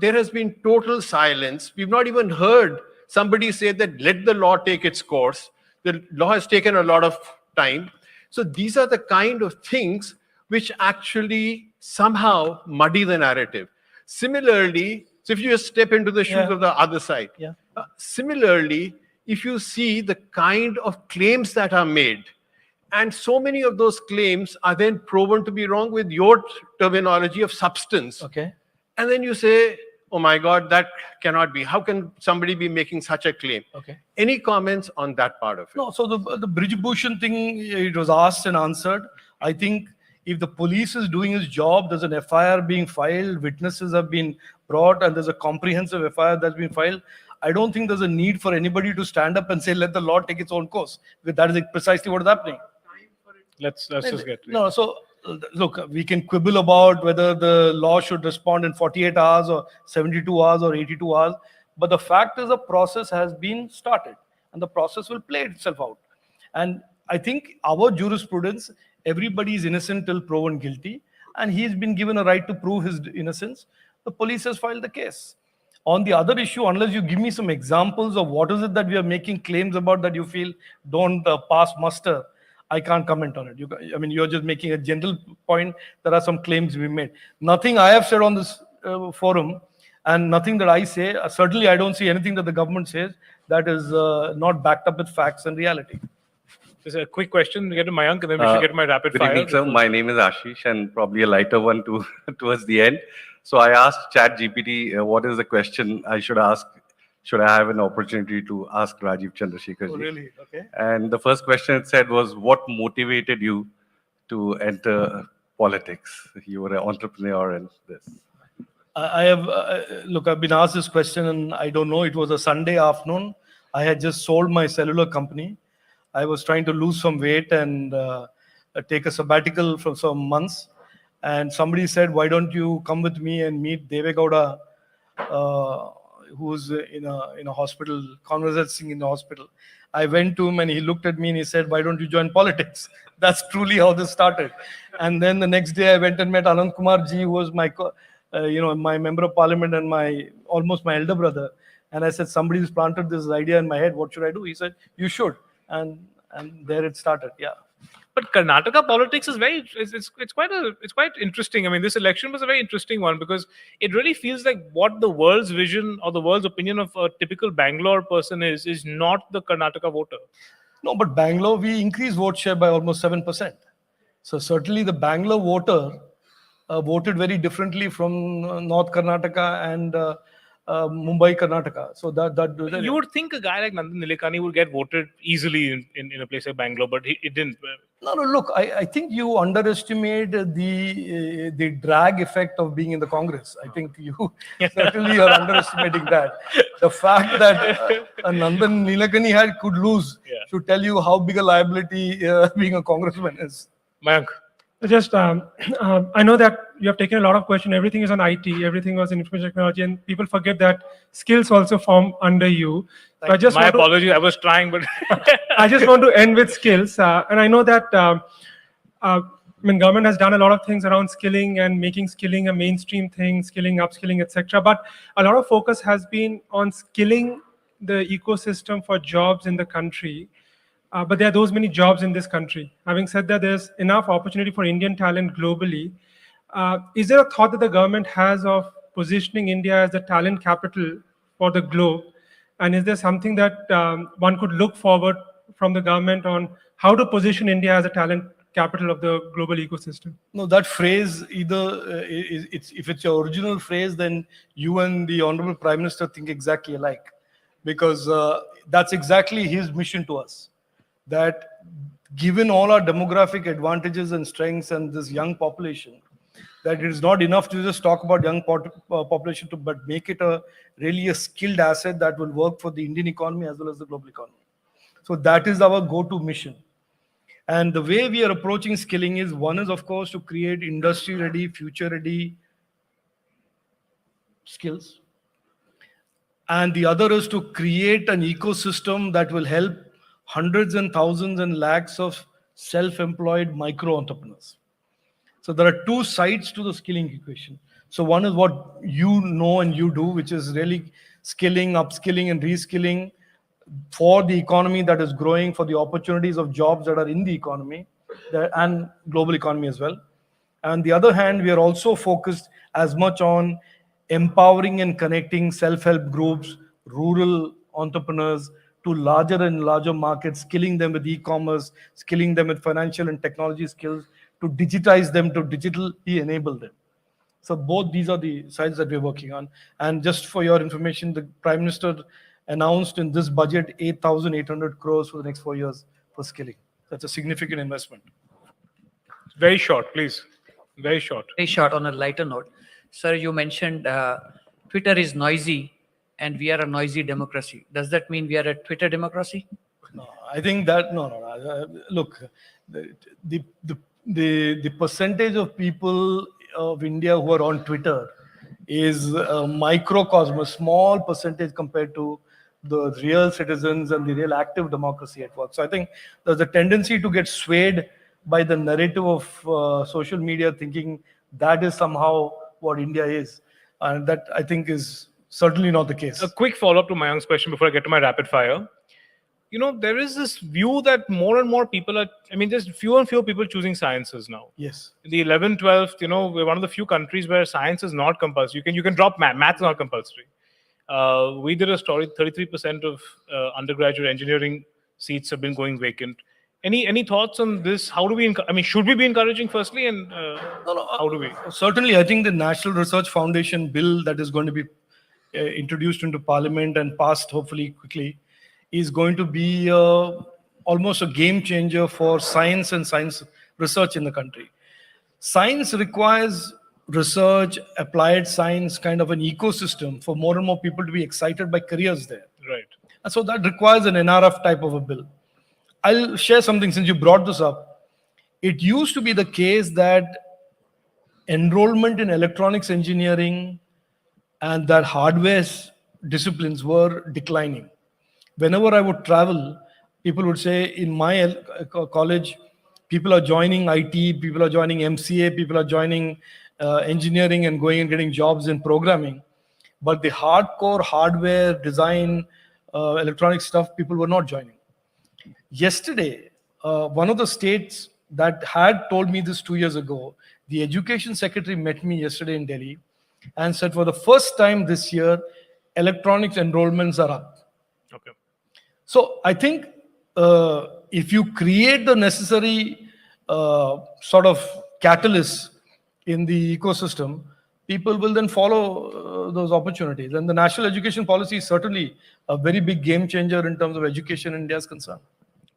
there has been total silence. We've not even heard somebody say that let the law take its course. The law has taken a lot of time. So these are the kind of things which actually somehow muddy the narrative. Similarly, so if you just step into the shoes of the other side, similarly, if you see the kind of claims that are made, and so many of those claims are then proven to be wrong with your terminology of substance. Okay. And then you say, oh my God, that cannot be. How can somebody be making such a claim? Okay. Any comments on that part of it? No, so the Bridge Bhushan thing, it was asked and answered. I think if the police is doing its job, there's an FIR being filed, witnesses have been brought, and there's a comprehensive FIR that's been filed. I don't think there's a need for anybody to stand up and say, let the law take its own course. Because that is precisely what is happening. Let's just get no. So look, we can quibble about whether the law should respond in 48 hours or 72 hours or 82 hours, but the fact is a process has been started, and the process will play itself out. And I think our jurisprudence, everybody is innocent till proven guilty, and he's been given a right to prove his innocence. The police has filed the case. On the other issue, unless you give me some examples of what is it that we are making claims about that you feel don't pass muster, I can't comment on it. You're just making a general point. There are some claims we made. Nothing I have said on this forum, and nothing that I say, certainly I don't see anything that the government says that is not backed up with facts and reality. Just a quick question. We get to Mayank, and then we should get to my rapid fire. Good evening, sir. My name is Ashish, and probably a lighter one towards the end. So I asked ChatGPT, what is the question I should ask? Should I have an opportunity to ask Rajiv Chandrasekhar ji? Oh, really? Okay. And the first question it said was, what motivated you to enter politics? You were an entrepreneur and this. I have, look, I've been asked this question, and I don't know. It was a Sunday afternoon. I had just sold my cellular company. I was trying to lose some weight and take a sabbatical for some months. And somebody said, why don't you come with me and meet Deve Gowda, who's in a hospital, convalescing in the hospital. I went to him and he looked at me and he said, why don't you join politics? That's truly how this started. And then the next day I went and met Anand Kumar ji, who was my, my member of parliament and almost my elder brother. And I said, somebody's planted this idea in my head. What should I do? He said, you should. And there it started. Yeah. But Karnataka politics is it's quite interesting. I mean, this election was a very interesting one because it really feels like what the world's vision or the world's opinion of a typical Bangalore person is not the Karnataka voter. No, but Bangalore, we increased vote share by almost 7%. So certainly the Bangalore voter voted very differently from North Karnataka and Mumbai, Karnataka. So that you would think a guy like Nandan Nilekani would get voted easily in a place like Bangalore, but it didn't. No, look, I think you underestimate the drag effect of being in the Congress. I think you certainly are underestimating that. the fact that a Nandan Nilekani could lose should tell you how big a liability being a congressman is. Mayank. Just, I know that you have taken a lot of questions. Everything is on IT, everything was in information technology, and people forget that skills also form under you. So I just My want to- apologies, I was trying, but I just want to end with skills. And I know that I mean, government has done a lot of things around skilling and making skilling a mainstream thing, skilling, upskilling, etc. But a lot of focus has been on skilling the ecosystem for jobs in the country. But there are those many jobs in this country. Having said that, there's enough opportunity for Indian talent globally. Is there a thought that the government has of positioning India as the talent capital for the globe? And is there something that one could look forward from the government on how to position India as a talent capital of the global ecosystem? No, that phrase either if it's your original phrase, then you and the Honorable Prime Minister think exactly alike, because that's exactly his mission to us. That given all our demographic advantages and strengths and this young population, that it is not enough to just talk about young population, but make it really a skilled asset that will work for the Indian economy as well as the global economy. So that is our go-to mission. And the way we are approaching skilling is, one is, of course, to create industry-ready, future-ready skills. And the other is to create an ecosystem that will help hundreds and thousands and lakhs of self-employed micro-entrepreneurs. So there are two sides to the skilling equation. So one is what you know and you do, which is really skilling, upskilling, and reskilling for the economy that is growing, for the opportunities of jobs that are in the economy and global economy as well. On the other hand, we are also focused as much on empowering and connecting self-help groups, rural entrepreneurs to larger and larger markets, skilling them with e-commerce, skilling them with financial and technology skills, to digitize them, to digitally enable them. So both these are the sides that we're working on. And just for your information, the Prime Minister announced in this budget 8,800 crores for the next 4 years for skilling. That's a significant investment. Very short, please. Very short. Very short on a lighter note. Sir, you mentioned Twitter is noisy and we are a noisy democracy. Does that mean we are a Twitter democracy? No, I think that, no. Look, the percentage of people of India who are on Twitter is a microcosm, a small percentage compared to the real citizens and the real active democracy at work. So I think there's a tendency to get swayed by the narrative of social media, thinking that is somehow what India is. And that, I think, is certainly not the case. A quick follow-up to Mayank's question before I get to my rapid fire. You know, there is this view that more and more people are, I mean, there's fewer and fewer people choosing sciences now. Yes. In the 11th, 12th, you know, we're one of the few countries where science is not compulsory. You can drop math. Math is not compulsory. We did a story, 33% of undergraduate engineering seats have been going vacant. Any thoughts on this? How do we, I mean, should we be encouraging firstly, and how do we? Certainly, I think the National Research Foundation bill that is going to be introduced into Parliament and passed hopefully quickly is going to be almost a game changer for science and science research in the country. Science requires research, applied science, kind of an ecosystem for more and more people to be excited by careers there. Right. And so that requires an NRF type of a bill. I'll share something since you brought this up. It used to be the case that enrollment in electronics engineering and that hardware disciplines were declining. Whenever I would travel, people would say, in my college, people are joining IT, people are joining MCA, people are joining engineering and going and getting jobs in programming. But the hardcore hardware, design, electronic stuff, people were not joining. Yesterday, one of the states that had told me this 2 years ago, the education secretary met me yesterday in Delhi and said, for the first time this year, electronics enrollments are up. Okay. So I think if you create the necessary sort of catalysts in the ecosystem, people will then follow those opportunities. And the national education policy is certainly a very big game changer in terms of education in India is concerned.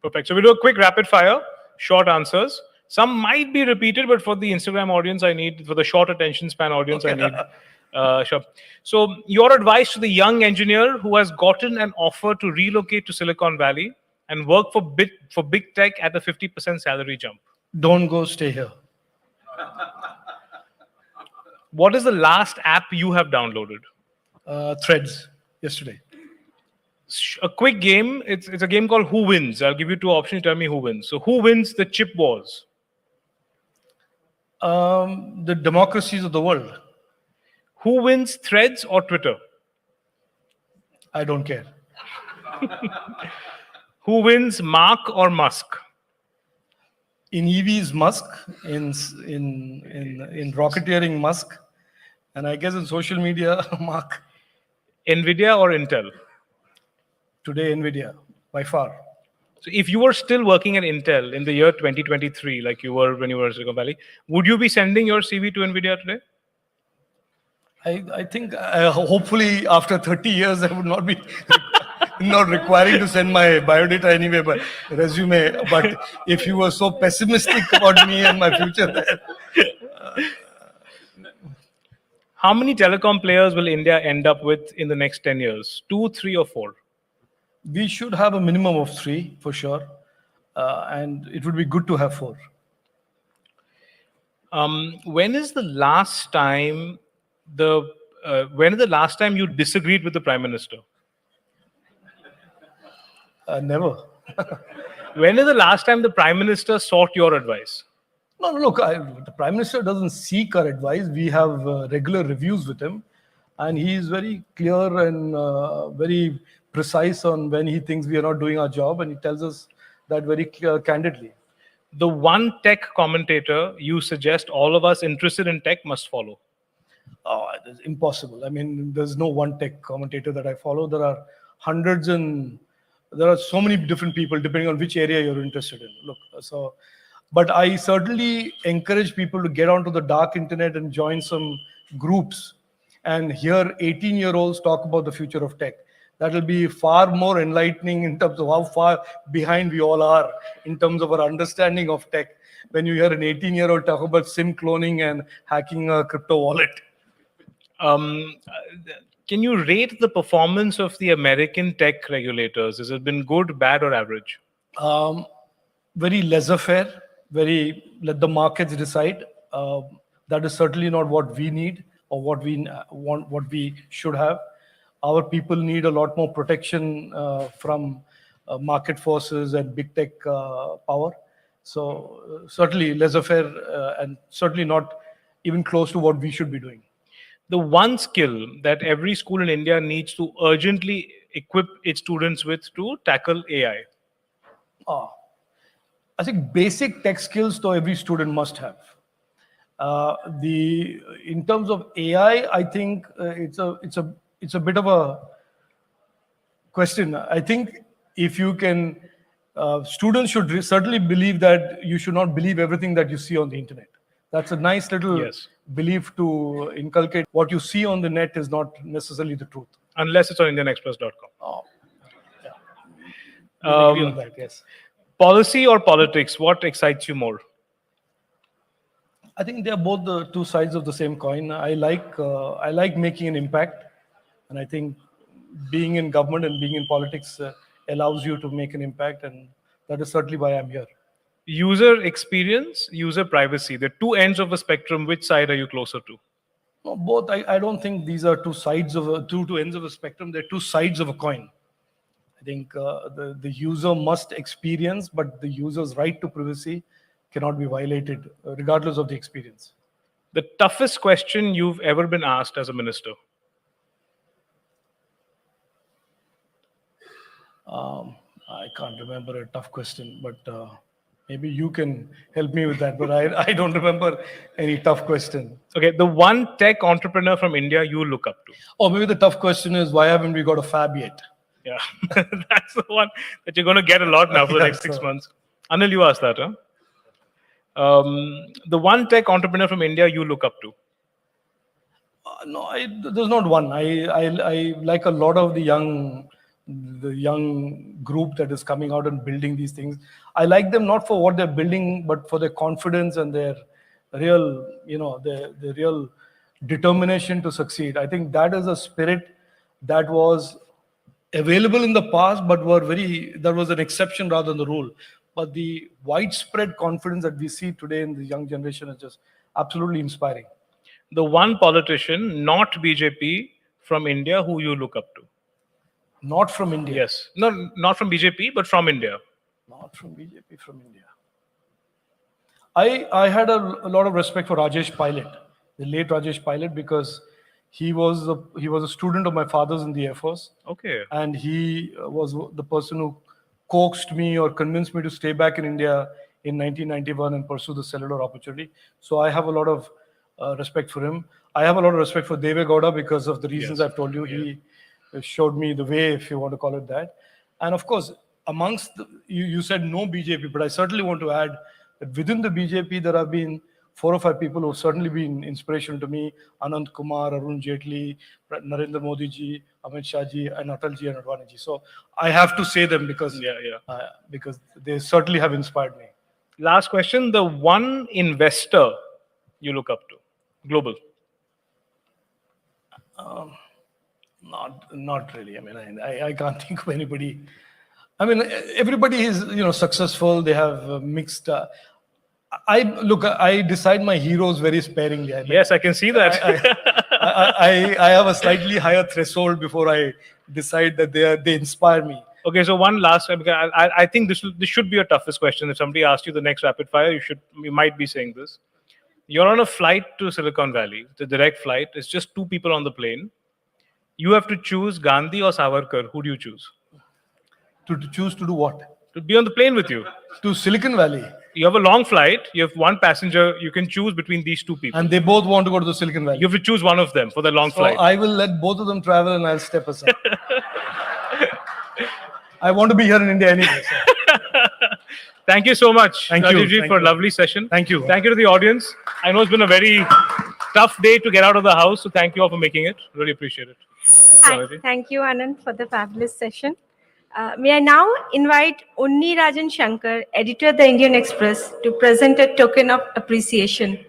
Perfect. So we'll do a quick rapid fire, short answers. Some might be repeated, but for the Instagram audience, for the short attention span audience, I need Sure. So, your advice to the young engineer who has gotten an offer to relocate to Silicon Valley and work for big tech at a 50% salary jump. Don't go, stay here. What is the last app you have downloaded? Threads yesterday. A quick game. It's a game called Who Wins. I'll give you two options. Tell me who wins. So, who wins the chip wars? The democracies of the world. Who wins Threads or Twitter? I don't care. Who wins Mark or Musk? In EVs, Musk. In rocketeering, Musk. And I guess in social media, Mark. Nvidia or Intel? Today, Nvidia, by far. So if you were still working at Intel in the year 2023, like you were when you were in Silicon Valley, would you be sending your CV to Nvidia today? I think hopefully after 30 years, I would not be not requiring to send my biodata anyway, but resume. But if you were so pessimistic about me and my future there. How many telecom players will India end up with in the next 10 years? 2, 3, or 4? We should have a minimum of 3 for sure. And it would be good to have 4. When is the last time you disagreed with the Prime Minister? Never. When is the last time the Prime Minister sought your advice? No, look, the Prime Minister doesn't seek our advice. We have regular reviews with him. And he is very clear and very precise on when he thinks we are not doing our job. And he tells us that very candidly. The one tech commentator you suggest all of us interested in tech must follow? Oh, it's impossible. I mean, there's no one tech commentator that I follow. There are hundreds and there are so many different people depending on which area you're interested in. Look, but I certainly encourage people to get onto the dark internet and join some groups and hear 18-year-olds talk about the future of tech. That will be far more enlightening in terms of how far behind we all are in terms of our understanding of tech when you hear an 18-year-old talk about SIM cloning and hacking a crypto wallet. Can you rate the performance of the American tech regulators? Has it been good, bad, or average? Very laissez-faire, very let the markets decide. That is certainly not what we need or what we want, what we should have. Our people need a lot more protection from market forces and big tech power. So certainly laissez-faire and certainly not even close to what we should be doing. The one skill that every school in India needs to urgently equip its students with to tackle AI? I think basic tech skills though every student must have. In terms of AI, I think it's a bit of a question. I think if you can, students should certainly believe that you should not believe everything that you see on the internet. That's a nice little belief to inculcate. What you see on the net is not necessarily the truth. Unless it's on IndianExpress.com. Oh, yeah. I agree on that, yes. Policy or politics, what excites you more? I think they're both the two sides of the same coin. I like making an impact, and I think being in government and being in politics allows you to make an impact, and that is certainly why I'm here. User experience, user privacy. The two ends of a spectrum. Which side are you closer to? No, both. I don't think these are two sides of two ends of a spectrum. They're two sides of a coin. I think the user must experience, but the user's right to privacy cannot be violated, regardless of the experience. The toughest question you've ever been asked as a minister? I can't remember a tough question, but maybe you can help me with that. But I don't remember any tough question. Okay, the one tech entrepreneur from India you look up to? Or maybe the tough question is, why haven't we got a fab yet? Yeah, that's the one that you're going to get a lot now for the next 6 months. Anil, you asked that, huh? The one tech entrepreneur from India you look up to? No, there's not one. I like a lot of the young group that is coming out and building these things. I like them not for what they're building, but for their confidence and their real, their real determination to succeed. I think that is a spirit that was available in the past, but that was an exception rather than the rule. But the widespread confidence that we see today in the young generation is just absolutely inspiring. The one politician, not BJP, from India who you look up to. Not from India. Yes. No, not from BJP, but from India. Not from BJP, from India. I had a lot of respect for Rajesh Pilot, the late Rajesh Pilot, because he was a student of my father's in the Air Force. Okay. And he was the person who coaxed me or convinced me to stay back in India in 1991 and pursue the cellular opportunity. So I have a lot of respect for him. I have a lot of respect for Deve Gowda because of the reasons I've told you. He showed me the way, if you want to call it that. And of course, amongst you said no BJP, but I certainly want to add that within the BJP, there have been 4 or 5 people who have certainly been inspirational to me: Anand Kumar, Arun Jaitley, Narendra Modi ji, Amit Shah ji, and Atal ji and Advani ji. So I have to say them because because they certainly have inspired me. Last question: the one investor you look up to, global. Not really. I mean, I can't think of anybody. I mean, everybody is successful. They have mixed. I decide my heroes very sparingly. Yes, I can see that. I have a slightly higher threshold before I decide that they inspire me. Okay, so one last. I think this should be your toughest question. If somebody asked you the next rapid fire, you might be saying this. You're on a flight to Silicon Valley. It's a direct flight. It's just 2 people on the plane. You have to choose Gandhi or Savarkar. Who do you choose? To choose to do what? To be on the plane with you. To Silicon Valley. You have a long flight. You have 1 passenger. You can choose between these 2 people. And they both want to go to the Silicon Valley. You have to choose one of them for the long flight. I will let both of them travel and I'll step aside. I want to be here in India anyway. So. Thank you so much, Thank Rajiv you. ji, for a lovely session. Thank you. Thank you to the audience. I know it's been a very tough day to get out of the house, so thank you all for making it. Really appreciate it. Thank you, Anand, for the fabulous session. May I now invite Unni Rajan Shankar, editor of the Indian Express, to present a token of appreciation.